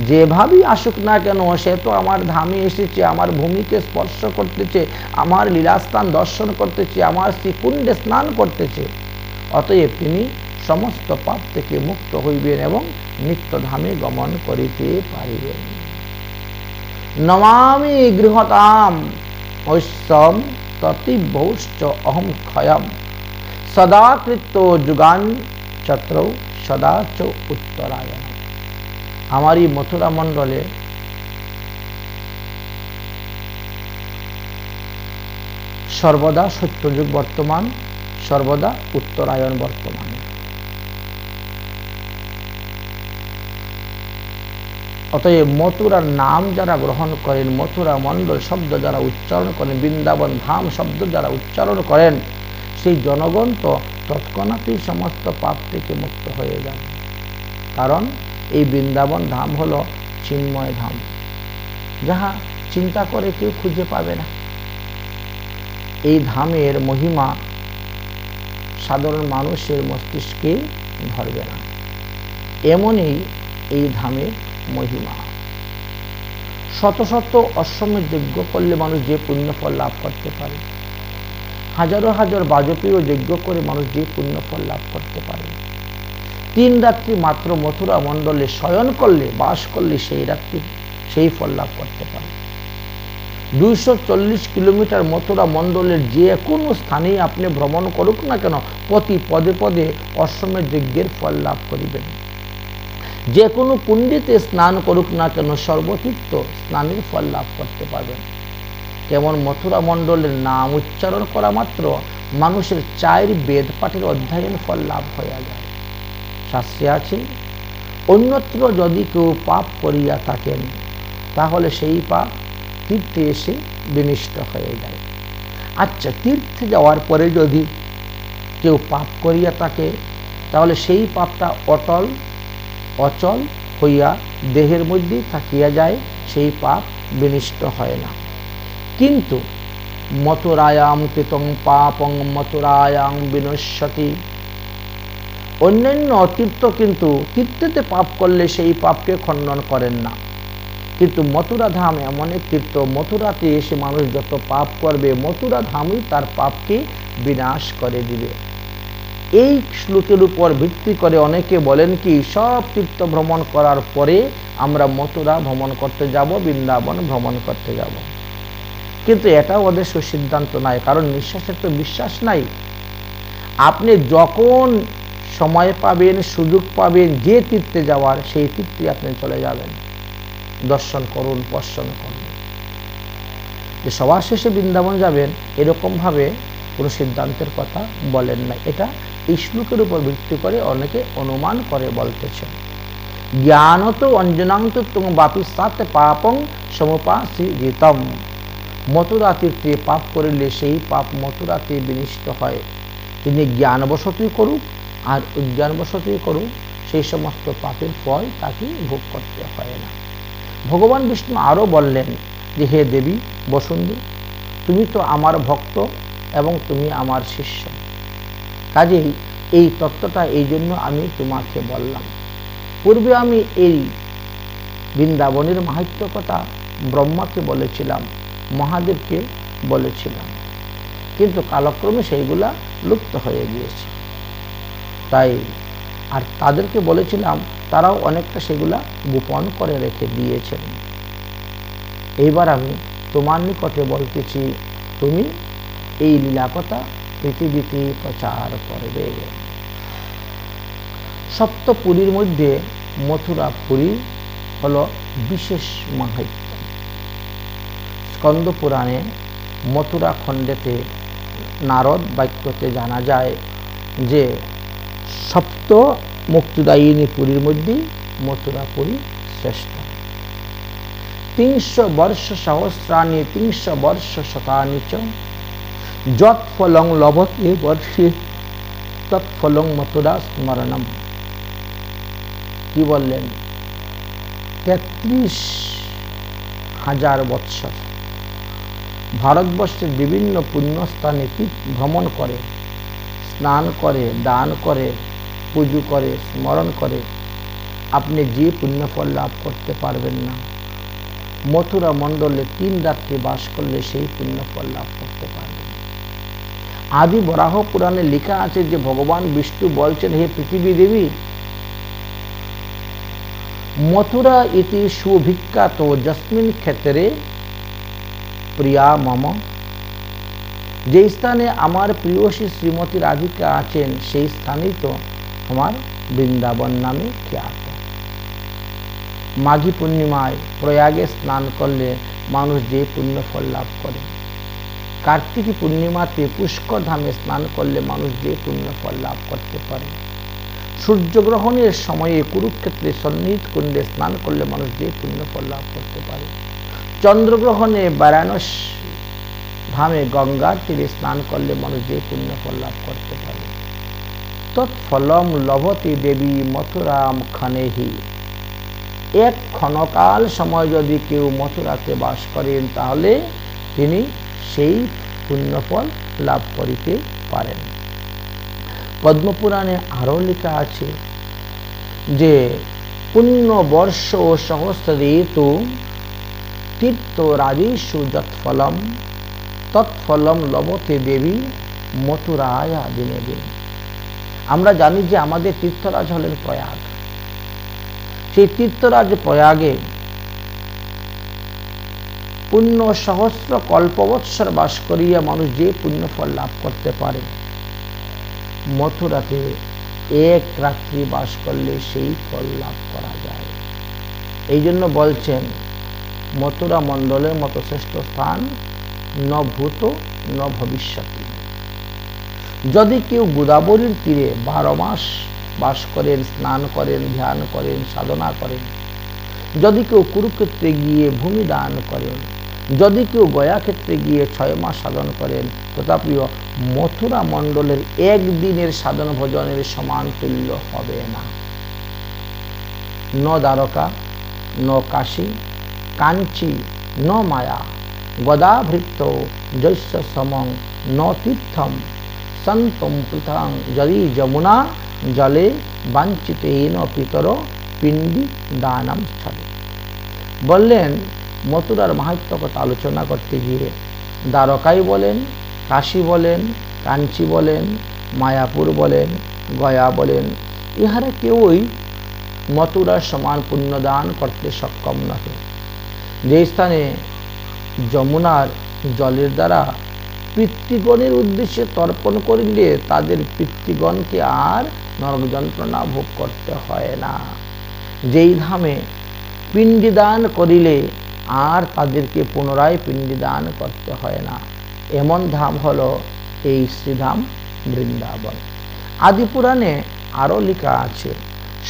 যেভাবেই আসুক না কেন, সে তো আমার ধামে এসেছে, আমার ভূমিকে স্পর্শ করতেছে, আমার লীলাস্থান দর্শন করতেছে, আমার শ্রীকুণ্ডে স্নান করতেছে। অতএব তিনি সমস্ত পাপ থেকে মুক্ত হইবেন এবং নিত্যধামে গমন করিতে পারিবেন। নমামি গৃহতাম ঐশ্বম ততিভৌশ্চ অহম ক্ষয়ম সদা কৃত্য যুগান চত্র সদা চ উত্তরায়ণ। আমার এই মথুরা মণ্ডলে সর্বদা সত্যযুগ বর্তমান, সর্বদা উত্তরায়ণ বর্তমান। অতএব মথুরার নাম যারা গ্রহণ করেন, মথুরা মণ্ডল শব্দ যারা উচ্চারণ করেন, বৃন্দাবন ধাম শব্দ যারা উচ্চারণ করেন, সেই জনগণ তো তৎক্ষণাৎই সমস্ত পাপ থেকে মুক্ত হয়ে যান। কারণ এই বৃন্দাবন ধাম হলো চিন্ময় ধাম, যাহা চিন্তা করে কেউ খুঁজে পাবে না। এই ধামের মহিমা সাধারণ মানুষের মস্তিষ্কে ধরবে না, এমনই এই ধামের মহিমা। শত শত অশ্বমেধ যজ্ঞ করলে মানুষ যে পুণ্যফল লাভ করতে পারে, হাজারো হাজার বাজপেয় যজ্ঞ করে মানুষ যে পুণ্যফল লাভ করতে পারে, 3 রাত্রি মাত্র মথুরা মণ্ডলে শয়ন করলে, বাস করলে সেই রাত্রি সেই ফল লাভ করতে পারে। 240 কিলোমিটার মথুরা মণ্ডলের যে কোনো স্থানে আপনি ভ্রমণ করুক না কেন, প্রতি পদে পদে অশ্বমেধ যজ্ঞের ফল লাভ করিবেন। যে কোনো কুণ্ডিতে স্নান করুক না কেন, সর্বতীর্থ স্নানের ফল লাভ করতে পারবেন। কেমন মথুরা মণ্ডলের নাম উচ্চারণ করা মাত্র মানুষের 4 বেদ পাঠের অধ্যয়ন ফল লাভ হয়ে যায়। শাস্ত্রে আছে, অন্যত্র যদি কেউ পাপ করিয়া থাকেন, তাহলে সেই পাপ তীর্থে এসে বিনষ্ট হয়ে যায়। আচ্ছা, তীর্থে যাওয়ার পরে যদি কেউ পাপ করিয়া থাকে, তাহলে সেই পাপটা অচল হইয়া দেহের মধ্যে থাকিয়া যায়, সেই পাপ বিনষ্ট হয় না। কিন্তু মথুরায়াম কৃতং পাপং মথুরায়াং বিনশ্যতি। অন্যান্য তীর্থ কিন্তু তীর্থেতে পাপ করলে সেই পাপকে খণ্ডন করেন না, কিন্তু মথুরা ধাম এমন এক তীর্থ, মথুরাতে এসে মানুষ যত পাপ করবে মথুরা ধামই তার পাপকে বিনাশ করে দিবে। এই শ্লোকের উপর ভিত্তি করে অনেকে বলেন কি, সব তীর্থ ভ্রমণ করার পরে আমরা মথুরা ভ্রমণ করতে যাব, বৃন্দাবন ভ্রমণ করতে যাব। কিন্তু এটা ওদের সুসিদ্ধান্ত নাই, কারণ নিঃশ্বাসের তো বিশ্বাস নাই। আপনি যখন সময় পাবেন, সুযোগ পাবেন, যে তীর্থে যাওয়ার সেই তীর্থে আপনি চলে যাবেন, দর্শন করুন, দর্শন করুন। যে সবার শেষে বৃন্দাবন যাবেন এরকমভাবে কোনো সিদ্ধান্তের কথা বলেন না। এটা এই শ্লোকের উপর ভিত্তি করে অনেকে অনুমান করে বলতেছেন। জ্ঞানত অঞ্জনান্ত তুম বাপি সাথে পাপং সমুপাসিতম। মথুরা তীর্থে পাপ করিলে সেই পাপ মথুরাতে বিনিষ্ট হয়। তিনি জ্ঞানবশতই করুক আর অজ্ঞানবশতই করুক, সেই সমস্ত পাপের ফল তাকে ভোগ করতে হয় না। ভগবান বিষ্ণু আরও বললেন যে, হে দেবী বসুন্ধী, তুমি তো আমার ভক্ত এবং তুমি আমার শিষ্য, কাজেই এই তত্ত্বটা এই জন্য আমি তোমাকে বললাম। পূর্বে আমি এই বৃন্দাবনের মাহাত্ম্য কথা ব্রহ্মাকে বলেছিলাম, মহাদেবকে বলেছিলাম, কিন্তু কালক্রমে সেইগুলা লুপ্ত হয়ে গিয়েছে। তাই আর তাদেরকে বলেছিলাম, তারাও অনেকটা সেগুলা গোপন করে রেখে দিয়েছেন। এইবার আমি তোমার নিকটে বলতেছি, তুমি এই লীলা কথা পৃথিবীতে প্রচার করবে। সপ্তপুরীর মধ্যে মথুরাপুরী হলো বিশেষ মাহাত্ম্য। স্কন্দ পুরাণে মথুরা খণ্ডেতে নারদ বাক্যতে জানা যায় যে সপ্ত মুক্তিদায়িনী পুরীর মধ্যে মথুরাপুরী শ্রেষ্ঠ। ৩০০ বর্ষ সহস্রাণি ৩০০ বর্ষ শতানি চ যৎ ফলং লভতে বর্ষে তৎফলং মথুরা স্মরণম। কি বললেন? ৩৩,০০০ বৎসর ভারতবর্ষের বিভিন্ন পুণ্যস্থানে ভ্রমণ করে, স্নান করে, দান করে, পুজো করে, স্মরণ করে, আপনি যে পুণ্যফল লাভ করতে পারবেন না, মথুরা মণ্ডলে ৩ রাত্রি বাস করলে সেই পুণ্যফল লাভ করতে পারবেন। আদি বরাহ পুরাণে লেখা আছে যে ভগবান বিষ্ণু বলছেন, হে পৃথিবী দেবী, মথুরা ইতি সুভিখ্যাত যস্মিন ক্ষেত্রে প্রিয়া মম। যে স্থানে আমার প্রিয়সী শ্রীমতী রাধিকা আছেন সেই স্থানেই তো আমার বৃন্দাবন নামে খ্যাত। মাঘী পূর্ণিমায় প্রয়াগে স্নান করলে মানুষ যে পুণ্যফল লাভ করে, কার্তিকী পূর্ণিমাতে পুষ্কর ধামে স্নান করলে মানুষ যে পুণ্যফল লাভ করতে পারে, সূর্যগ্রহণের সময়ে কুরুক্ষেত্রে সন্নিহিত কুণ্ডে স্নান করলে মানুষ যে পুণ্যফল লাভ করতে পারে, চন্দ্রগ্রহণে বারাণসী ধামে গঙ্গার তীরে স্নান করলে মানুষ যে পুণ্যফল লাভ করতে পারে, তৎফলম লভতে দেবী মথুরাম ক্ষণেহি। এক ক্ষণকাল সময় যদি কেউ মথুরাতে বাস করেন তাহলে তিনি সেই পুণ্যফল লাভ করিতে পারেন। পদ্মপুরাণে আরও লেখা আছে যে পুণ্য বর্ষ সহস্রেতু তীর্থরাজেষু যৎফলম তৎফলম লভতে দেবী মথুরায়া দিনে দিন। আমরা জানি যে আমাদের তীর্থরাজ হলেন প্রয়াগ। সেই তীর্থরাজ প্রয়াগে পুণ্য সহস্র কল্পবৎসর বাস করিয়া মানুষ যে পুণ্যফল লাভ করতে পারে, মথুরাতে এক রাত্রি বাস করলে সেই ফল লাভ করা যায়। এই জন্য বলছেন, মথুরা মণ্ডলের মতো শ্রেষ্ঠ স্থান ন ভূত ন ভবিষ্যতি। যদি কেউ গোদাবরীর তীরে 12 মাস বাস করেন, স্নান করেন, ধ্যান করেন, সাধনা করেন, যদি কেউ কুরুক্ষেত্রে গিয়ে ভূমি দান করেন, যদি কেউ গয়াক্ষেত্রে গিয়ে 6 মাস সাধন করেন, তথাপিও মথুরা মণ্ডলের একদিনের সাধন ভজনের সমান তুল্য হবে না। ন দ্বারকা ন কাশী কাঞ্চি ন মায়া গদাভৃত্ত जस्य समं न तीर्थम संतम पृथां यदि যমুনা जले वांछितेन पितरो पिंडी दानम स्थले। বললেন মথুরার মাহাত্ম্য কথা আলোচনা করতে গিয়ে দ্বারকাই বলেন, কাশী বলেন, কাঞ্চি বলেন, মায়াপুর বলেন, গয়া বলেন, ইহারা কেউই মথুরার সমান পুণ্যদান করতে সক্ষম নহে। যে স্থানে যমুনার জলের দ্বারা পিতৃগণের উদ্দেশ্যে তর্পণ করিলে তাদের পিতৃগণকে আর নরক যন্ত্রণা ভোগ করতে হয় না। যেই ধামে পিণ্ডিদান করিলে আর তাদেরকে পুনরায় পিণ্ডিদান করতে হয় না, এমন ধাম হলো এই শ্রীধাম বৃন্দাবন। আদি পুরাণে আরও লেখা আছে,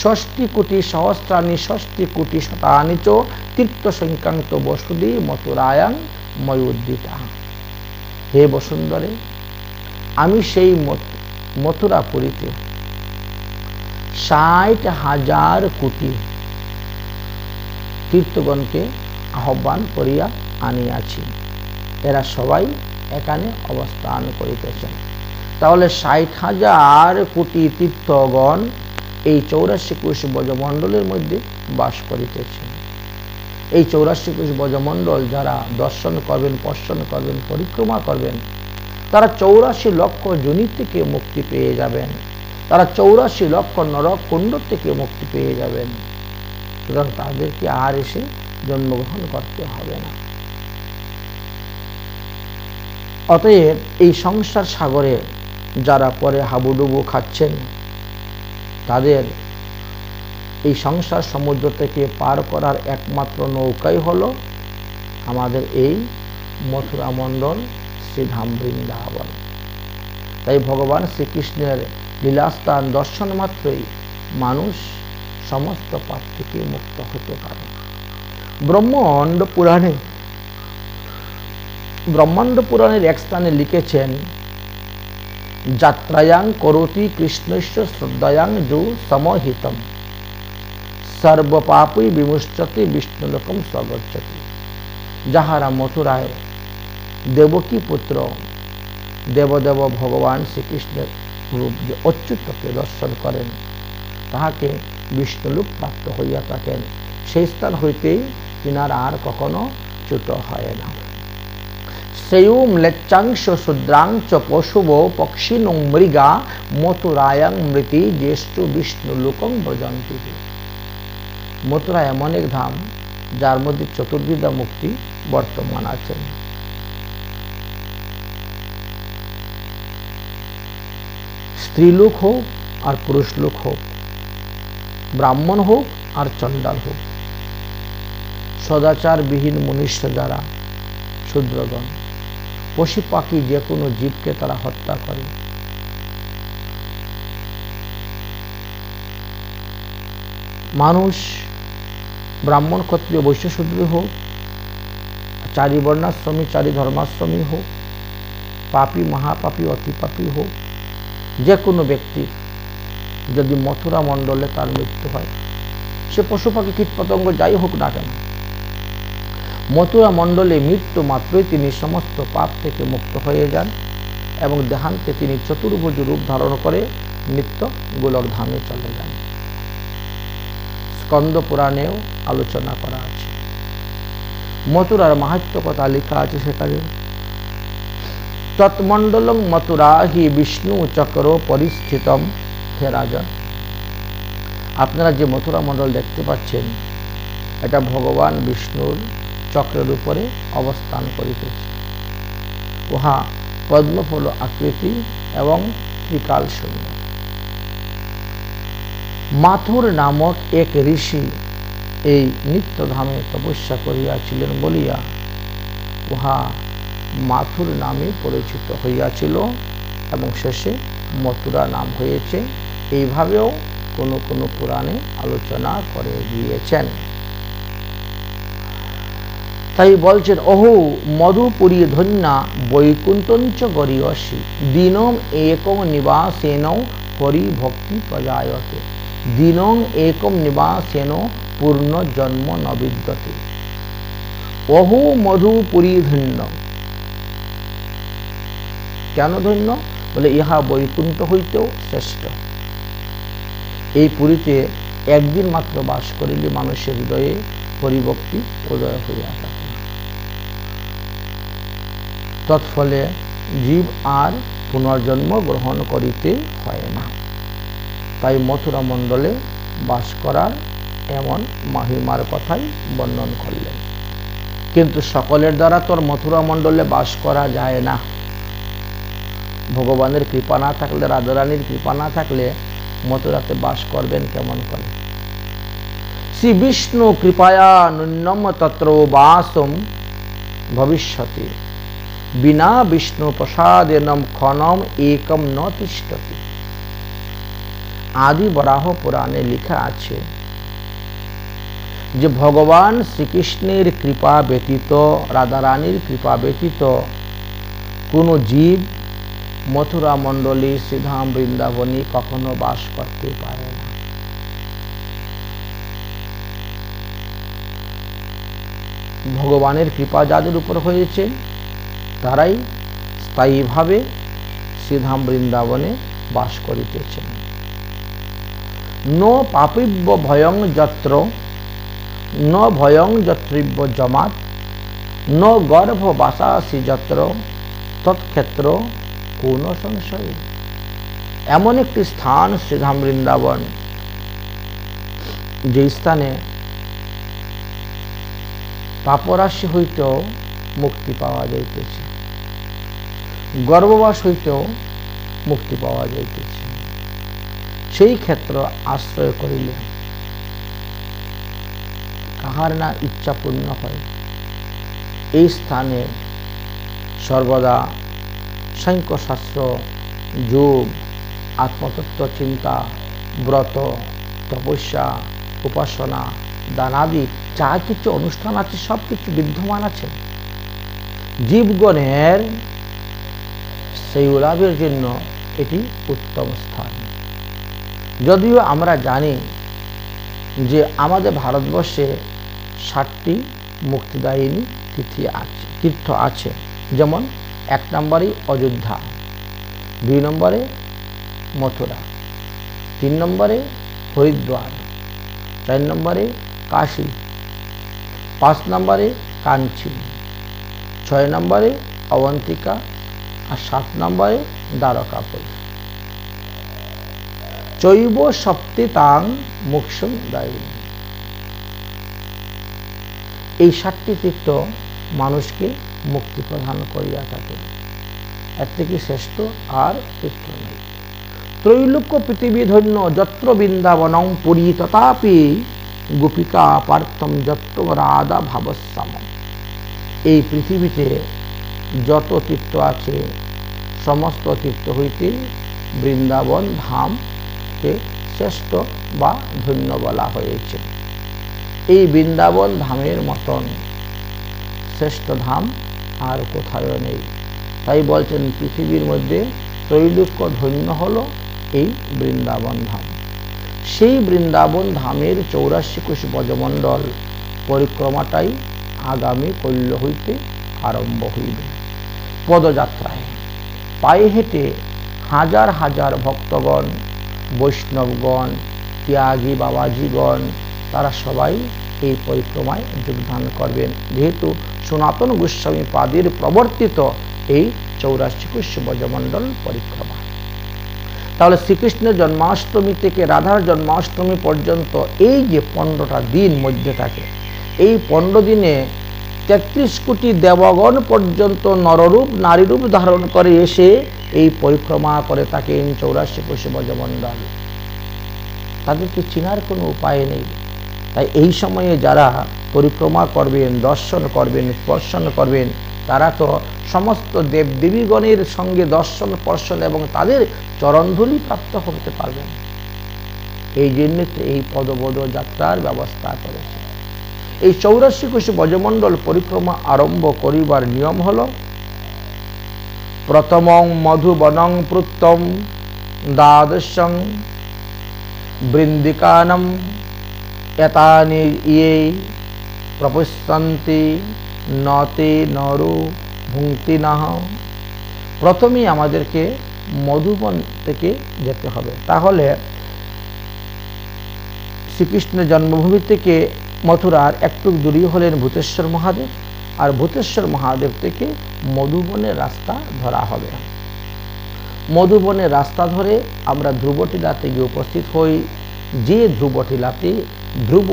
ষষ্ঠী কোটি সহস্রাণি ষষ্ঠী কোটি শতানি চ তীর্থ সংক্রান্ত বসুদি মথুরায়াং ময়োদ্দিতা। হে বসুন্ধরে, আমি সেই মথুরাপুরীতে 60,000 কোটি তীর্থগণকে আহ্বান করিয়া আনিয়াছি। এরা সবাই এখানে অবস্থান করিতেছেন। তাহলে 60,000 কোটি তীর্থগণ এই 84 কোষ ব্রজমণ্ডলের মধ্যে বাস করিতেছেন। এই 84 কোষ ব্রজমণ্ডল যারা দর্শন করবেন, পর্শন করবেন, পরিক্রমা করবেন, তারা 84 লক্ষ যোনি থেকে মুক্তি পেয়ে যাবেন। তারা 84 লক্ষ নরক কুণ্ড থেকে মুক্তি পেয়ে যাবেন। সুতরাং তাদেরকে আর এসে জন্মগ্রহণ করতে হবে না। অতএব এই সংসার সাগরে যারা পরে হাবুডুবু খাচ্ছেন, তাদের এই সংসার সমুদ্র থেকে পার করার একমাত্র নৌকাই হলো আমাদের এই মথুরা মণ্ডল শ্রীধাম বৃন্দাবন। তাই ভগবান শ্রীকৃষ্ণের লীলাস্থান দর্শন মাত্রই মানুষ সমস্ত পাপ থেকে মুক্ত হতে পারে। ব্রহ্মাণ্ড পুরাণের এক স্থানে লিখেছেন, যাত্রায়াং করোতি কৃষ্ণস্য শ্রদ্ধায়াং যো সমহিতম সর্বপাপই বিমুচ্যতে বিষ্ণুলোকম স্বগচ্ছতি। যাহারা মথুরায় দেবকী পুত্র দেবদেব ভগবান শ্রীকৃষ্ণের রূপ যে অচ্যুতকে দর্শন করেন, তাহাকে বিষ্ণুলোক প্রাপ্ত হইয়া থাকেন। সেই স্থান হইতেই তিনার আর কখনো চ্যুত হয় না। শ্রেয়ুম লেচ্চাংশ শূদ্রাংচ পশুব পক্ষিণং মৃগা মথুরায়াং মৃতি জ্যেষ্ঠ বিষ্ণুলোকং ব্রজন্তি। মথুরা এমন এক ধাম যার মধ্যে চতুর্বিধা মুক্তি বর্তমান আছেন। স্ত্রীলোক হোক আর পুরুষ লোক হোক, ব্রাহ্মণ হোক আর চণ্ডাল হোক, সদাচারবিহীন মনুষ্য যারা শূদ্রগণ, পশু পাখি যে কোনো জীবকে তারা হত্যা করে, মানুষ ব্রাহ্মণ ক্ষত্রিয় বৈশ্য শূদ্র হোক, চারি বর্ণাশ্রমী চারি ধর্মাশ্রমী হোক, পাপী মহাপাপী অতি পাপী হোক, যে কোনো ব্যক্তির যদি মথুরা মণ্ডলে তার মৃত্যু হয়, সে পশু পাখি কীট পতঙ্গ যাই হোক না কেন, মথুরা মণ্ডলে মৃত্যু মাত্রই তিনি সমস্ত পাপ থেকে মুক্ত হয়ে যান এবং দেহান্তে তিনি চতুর্ভুজ রূপ ধারণ করে নিত্য গোলক ধামে চলে যান। স্কন্দ পুরাণেও আলোচনা করা আছে। মথুরার মাহাত্ম্য কথা লেখা আছে সেখানে, তৎমণ্ডলং মথুরা হি বিষ্ণু চক্র পরিস্থিতম। হে রাজন, আপনারা যে মথুরা মণ্ডল দেখতে পাচ্ছেন, এটা ভগবান বিষ্ণুর চক্রের উপরে অবস্থান করিতেছে। উহা পদ্মফল আকৃতি এবং ত্রিকাল সুন্দর। মাথুর নামক এক ঋষি এই নিত্যধামে তপস্যা করিয়াছিলেন বলিয়া উহা মাথুর নামে পরিচিত হইয়াছিল এবং শেষে মথুরা নাম হয়েছে। এইভাবেও কোনো কোনো পুরাণে আলোচনা করে দিয়েছেন। তাই বলছেন, অহো মধুপুরী ধন্যা বৈকুণ্ঠঞ্চ গরিয়সী দিনম একং নিবাসেন হরি ভক্তি প্রজায়তে। দিনং একম নিবাসেন পূর্ণ জন্ম নবিদ্যতে। অহো মধুপুরী ধন্য, কেন ধন্য? বলে ইহা বৈকুণ্ঠ হইতেও শ্রেষ্ঠ। এই পুরীতে একদিন মাত্র বাস করিলে মানুষের হৃদয়ে পরিভক্তি উদয় হইয়া থাকে। তৎফলে জীব আর পুনর্জন্ম গ্রহণ করিতে হয় না। তাই মথুরা মণ্ডলে বাস করার এমন মহিমার কথাই বর্ণন করলেন। কিন্তু সকলের দ্বারা তোর মথুরা মণ্ডলে বাস করা যায় না। ভগবানের কৃপা না থাকলে, রাধারানীর কৃপা না থাকলে মথুরাতে বাস করবেন কেমন করে? শ্রী বিষ্ণু কৃপায়া ন্যূনম তত্র বাসম ভবিষ্যতি, বিনা বিষ্ণু প্রসাদেনম ক্ষণম একম ন তিষ্ঠতি। আদি বরাহ পুরাণে লেখা আছে যে ভগবান শ্রীকৃষ্ণের কৃপা ব্যতীত, রাধারানীর কৃপা ব্যতীত কোনো জীব মথুরা মণ্ডলী শ্রীধাম বৃন্দাবনী কখনো বাস করতে পারে না। ভগবানের কৃপা যাদের উপর হয়েছে তারাই স্থায়ীভাবে শ্রীধাম বৃন্দাবনে বাস করিতেছেন। ন পাপিব্য ভয়ং যত্র, ন ভয়ং যত্রিব্য জমাত, ন গর্ভ বাসাসি যত্র, তৎক্ষেত্র কোন সংশয়। এমন একটি স্থান শ্রীধাম বৃন্দাবন, যে স্থানে পাপরাশি হইতেও মুক্তি পাওয়া যাইতেছে, গর্ভবাস হইতেও মুক্তি পাওয়া যাইতেছে। সেই ক্ষেত্র আশ্রয় করিলে কাহার না ইচ্ছা পূর্ণ হয়। এই স্থানে সর্বদা সাংখ্যশাস্ত্র, যোগ, আত্মতত্ত্ব চিন্তা, ব্রত, তপস্যা, উপাসনা, দানাদি যা কিছু অনুষ্ঠান আছে সব কিছু বিদ্যমান আছে। জীবগণের সেই লাভের জন্য এটি উত্তম স্থান। যদিও আমরা জানি যে আমাদের ভারতবর্ষে 7টি মুক্তিদায়িনী তীর্থ আছে। যেমন 1 নম্বরে অযোধ্যা, 2 নম্বরে মথুরা, 3 নম্বরে হরিদ্বার, 4 নম্বরে কাশী, 5 নম্বরে কাঞ্চি, 6 নম্বরে অবন্তিকা আর 7 নম্বরে দ্বারকাপুরী। চৈব সপ্তিতাং মোক্ষং দায়িনী। এই 7টি তীর্থ মানুষকে মুক্তি প্রদান করিয়া থাকে। এর থেকে শ্রেষ্ঠ আর তীর্থ নেই। ত্রৈলোক্য পৃথিবী ধন্য যত্র বৃন্দাবনং পুরী তথাপি গোপিকা পার্থম যত্র রাধা ভাবস্যাম। এই পৃথিবীতে যত তীর্থ আছে সমস্ত তীর্থ হইতে বৃন্দাবন ধামকে শ্রেষ্ঠ বা ধন্য বলা হয়েছে। এই বৃন্দাবন ধামের মতন শ্রেষ্ঠ ধাম আর কোথাও নেই। তাই বলছেন পৃথিবীর মধ্যে ত্রৈলোক্য ধন্য হলো এই বৃন্দাবন ধাম। সেই বৃন্দাবন ধামের 84 কোশ ব্রজমণ্ডল পরিক্রমাটাই আগামী কৈল্য হইতে আরম্ভ হইবে। পদযাত্রায় পায়ে হেঁটে হাজার হাজার ভক্তগণ, বৈষ্ণবগণ, ত্যাগী বাবাজীগণ তারা সবাই এই পরিক্রমায় যোগদান করবেন। যেহেতু সনাতন গোস্বামী পাদের প্রবর্তিত এই 84 কোশ ব্রজমণ্ডল পরিক্রমা, তাহলে শ্রীকৃষ্ণের জন্মাষ্টমী থেকে রাধার জন্মাষ্টমী পর্যন্ত এই যে 15টা দিন মধ্যে থাকে, এই 15 দিনে 33 কোটি দেবগণ পর্যন্ত নররূপ নারীরূপ ধারণ করে এসে এই পরিক্রমা করে থাকেন 84 কোশ ব্রজমণ্ডল। তাদেরকে চেনার কোনো উপায় নেই। তাই এই সময়ে যারা পরিক্রমা করবেন, দর্শন করবেন, স্পর্শন করবেন, তারা তো সমস্ত দেবদেবীগণের সঙ্গে দর্শন, স্পর্শন এবং তাদের চরণধূলি প্রাপ্ত হতে পারবেন। এই জন্য এই পদবোধ যাত্রার ব্যবস্থা করেছে। এই 84 কোশ ব্রজমণ্ডল পরিক্রমা আরম্ভ করিবার নিয়ম হল, প্রথমং মধুবনং প্রুত্তম দ্বাদশং বৃন্দিকানম এতানি ইয়ে প্রপুষ্যন্তি নতে নরো ভুঙ্ক্তি নঃ প্রথমেই আমাদেরকে মধুবন থেকে যেতে হবে। তাহলে শ্রীকৃষ্ণের জন্মভূমি থেকে মথুরার একটু দূরে হলেন ভূতেশ্বর মহাদেব, আর ভূতেশ্বর মহাদেব থেকে মধুবনের রাস্তা ধরা হবে। মধুবনের রাস্তা ধরে আমরা ধ্রুবটিলাতে গিয়ে উপস্থিত হই। যে ধ্রুবটিলাতে ধ্রুব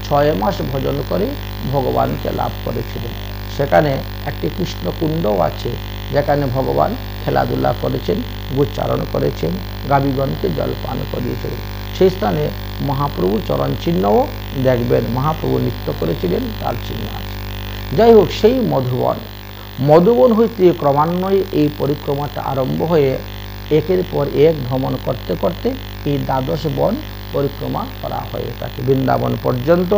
6 মাস ভজন করে ভগবানকে লাভ করেছিলেন, সেখানে একটি কৃষ্ণকুণ্ডও আছে, যেখানে ভগবান খেলাধুলা করেছেন, গোচারণ করেছেন, গাভীগণকে জলপান করিয়েছিলেন। সেই স্থানে মহাপ্রভু চরণ চিহ্নও দেখবেন, মহাপ্রভু নৃত্য করেছিলেন, তার চিহ্ন আছে। যাই হোক, সেই মধুবন হইতে ক্রমান্বয়ে এই পরিক্রমাটা আরম্ভ হয়ে একের পর এক ভ্রমণ করতে করতে এই 12 বন পরিক্রমা করা হয়ে থাকে। বৃন্দাবন পর্যন্ত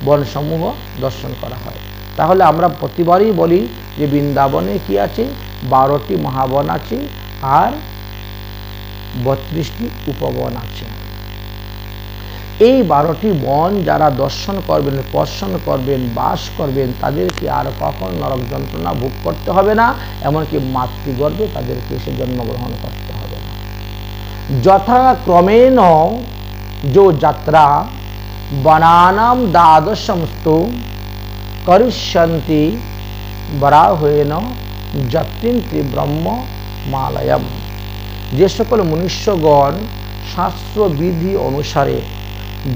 বনসমূহ দর্শন করা হয়। তাহলে আমরা প্রতিবারই বলি যে বৃন্দাবনে কি আছে, 12টি মহাবন আছে আর 32টি উপবন আছে। এই 12টি বন যারা দর্শন করবেন, স্পর্শন করবেন, বাস করবেন, তাদেরকে আর কখনো নরক যন্ত্রণা ভোগ করতে হবে না, এমনকি মাতৃগর্ভে তাদেরকে এসে জন্মগ্রহণ করতে হবে না। যথাক্রমেণ जो যাত্রা বনানাম দ্বাদশমস্তু করিষ্যন্তি বরাহেন যত্তিন্তি ব্রহ্মমালয়ম। যে সকল মনুষ্যগণ শাস্ত্রবিধি অনুসারে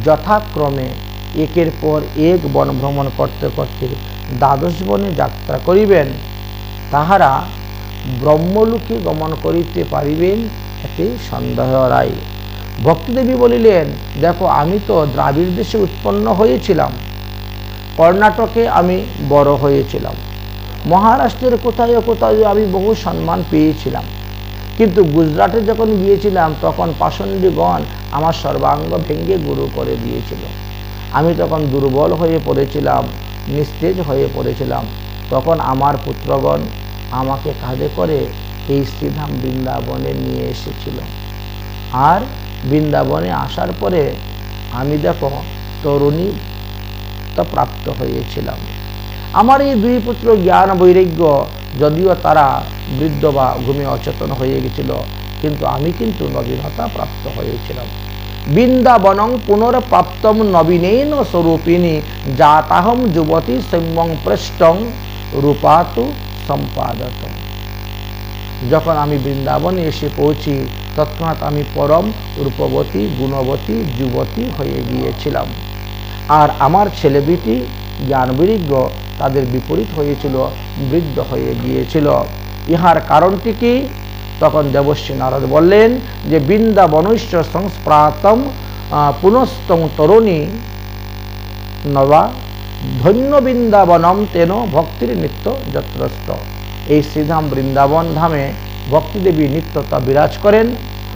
যথাক্রমে একের পর এক বন ভ্রমণ করতে করতে 12 বনে যাত্রা করিবেন, তাহারা ব্রহ্মলোকে গমন করিতে পারিবেন, এতে সন্দেহ নাই। ভক্তিদেবী বলিলেন, দেখো আমি তো দ্রাবিড় দেশে উৎপন্ন হয়েছিলাম, কর্ণাটকে আমি বড় হয়েছিলাম, মহারাষ্ট্রের কোথায় কোথায় আমি বহু সম্মান পেয়েছিলাম, কিন্তু গুজরাটে যখন গিয়েছিলাম তখন পাষণ্ডীগণ আমার সর্বাঙ্গ ভেঙ্গে গুরু করে দিয়েছিল। আমি তখন দুর্বল হয়ে পড়েছিলাম, নিস্তেজ হয়ে পড়েছিলাম। তখন আমার পুত্রগণ আমাকে কাঁধে করে এই শ্রীধাম বৃন্দাবনে নিয়ে এসেছিল। আর বৃন্দাবনে আসার পরে আমি দেখো তরুণীতা প্রাপ্ত হয়েছিলাম। আমার এই 2 পুত্র জ্ঞান বৈরাগ্য, যদিও তারা বৃদ্ধ বা ঘুমে অচেতন হয়ে গেছিল, কিন্তু আমি কিন্তু নবীনতা প্রাপ্ত হয়েছিলাম। বৃন্দাবনং পুনর্প্রাপ্তম নবীনেন স্বরূপিণী জাতাহম যুবতী সৌম্যং পৃষ্টং রূপাতু সম্পাদত। যখন আমি বৃন্দাবনে এসে পৌঁছি, তৎক্ষণাৎ আমি পরম রূপবতী, গুণবতী, যুবতী হয়ে গিয়েছিলাম। আর আমার ছেলে দুটি জ্ঞানবৈরাগ্য তাদের বিপরীত হয়েছিল, বৃদ্ধ হয়ে গিয়েছিল। ইহার কারণটি কি? তখন দেবশ্রী নারদ বললেন যে বৃন্দাবনৈশ্চ সংস্প্রাতম পুনস্তং তরুণী নবা ধন্য বৃন্দাবনম তেন ভক্তির নিত্য যত্রস্ত। এই শ্রীধাম বৃন্দাবন ধামে ভক্তিদেবী নিত্যতা বিরাজ করেন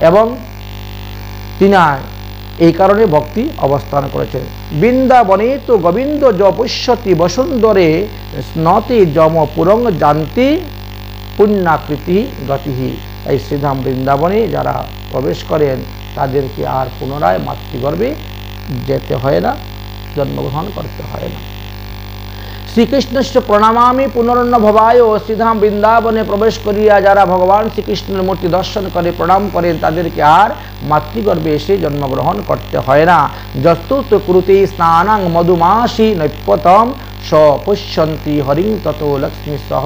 এবং তিনি এই কারণে ভক্তি অবস্থান করেছেন। বৃন্দাবনে তো গোবিন্দ য পশ্যতি বসুন্ধরে স্নতি যম পুরং জানতি পুণ্যাকৃতি গতিহি। এই শ্রীধাম বৃন্দাবনে যারা প্রবেশ করেন তাদেরকে আর পুনরায় মাতৃগর্ভে যেতে হয় না, জন্মগ্রহণ করতে হয় না। শ্রীকৃষ্ণস্য প্রণামামি পুনরন্ন ভবায়। শ্রীধাম বৃন্দাবনে প্রবেশ করিয়া যারা ভগবান শ্রীকৃষ্ণের মূর্তি দর্শন করে প্রণাম করেন তাদেরকে আর মাতৃগর্ভে এসে জন্মগ্রহণ করতে হয় না। যস্তুত কুরুতে স্নানাং মধুমাসি নৈপতম স পশ্যন্তি হরিং তত লক্ষ্মী সহ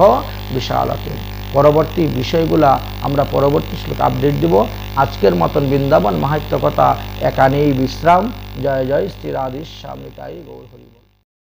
বিশালতে। পরবর্তী বিষয়গুলা আমরা পরবর্তী শ্লোকে আপডেট দেব। আজকের মতন বৃন্দাবন মাহাত্ম্য কথা এখানেই বিশ্রাম। জয় জয় শ্রী রাধেশ্যাম নিতাই গৌর হরি।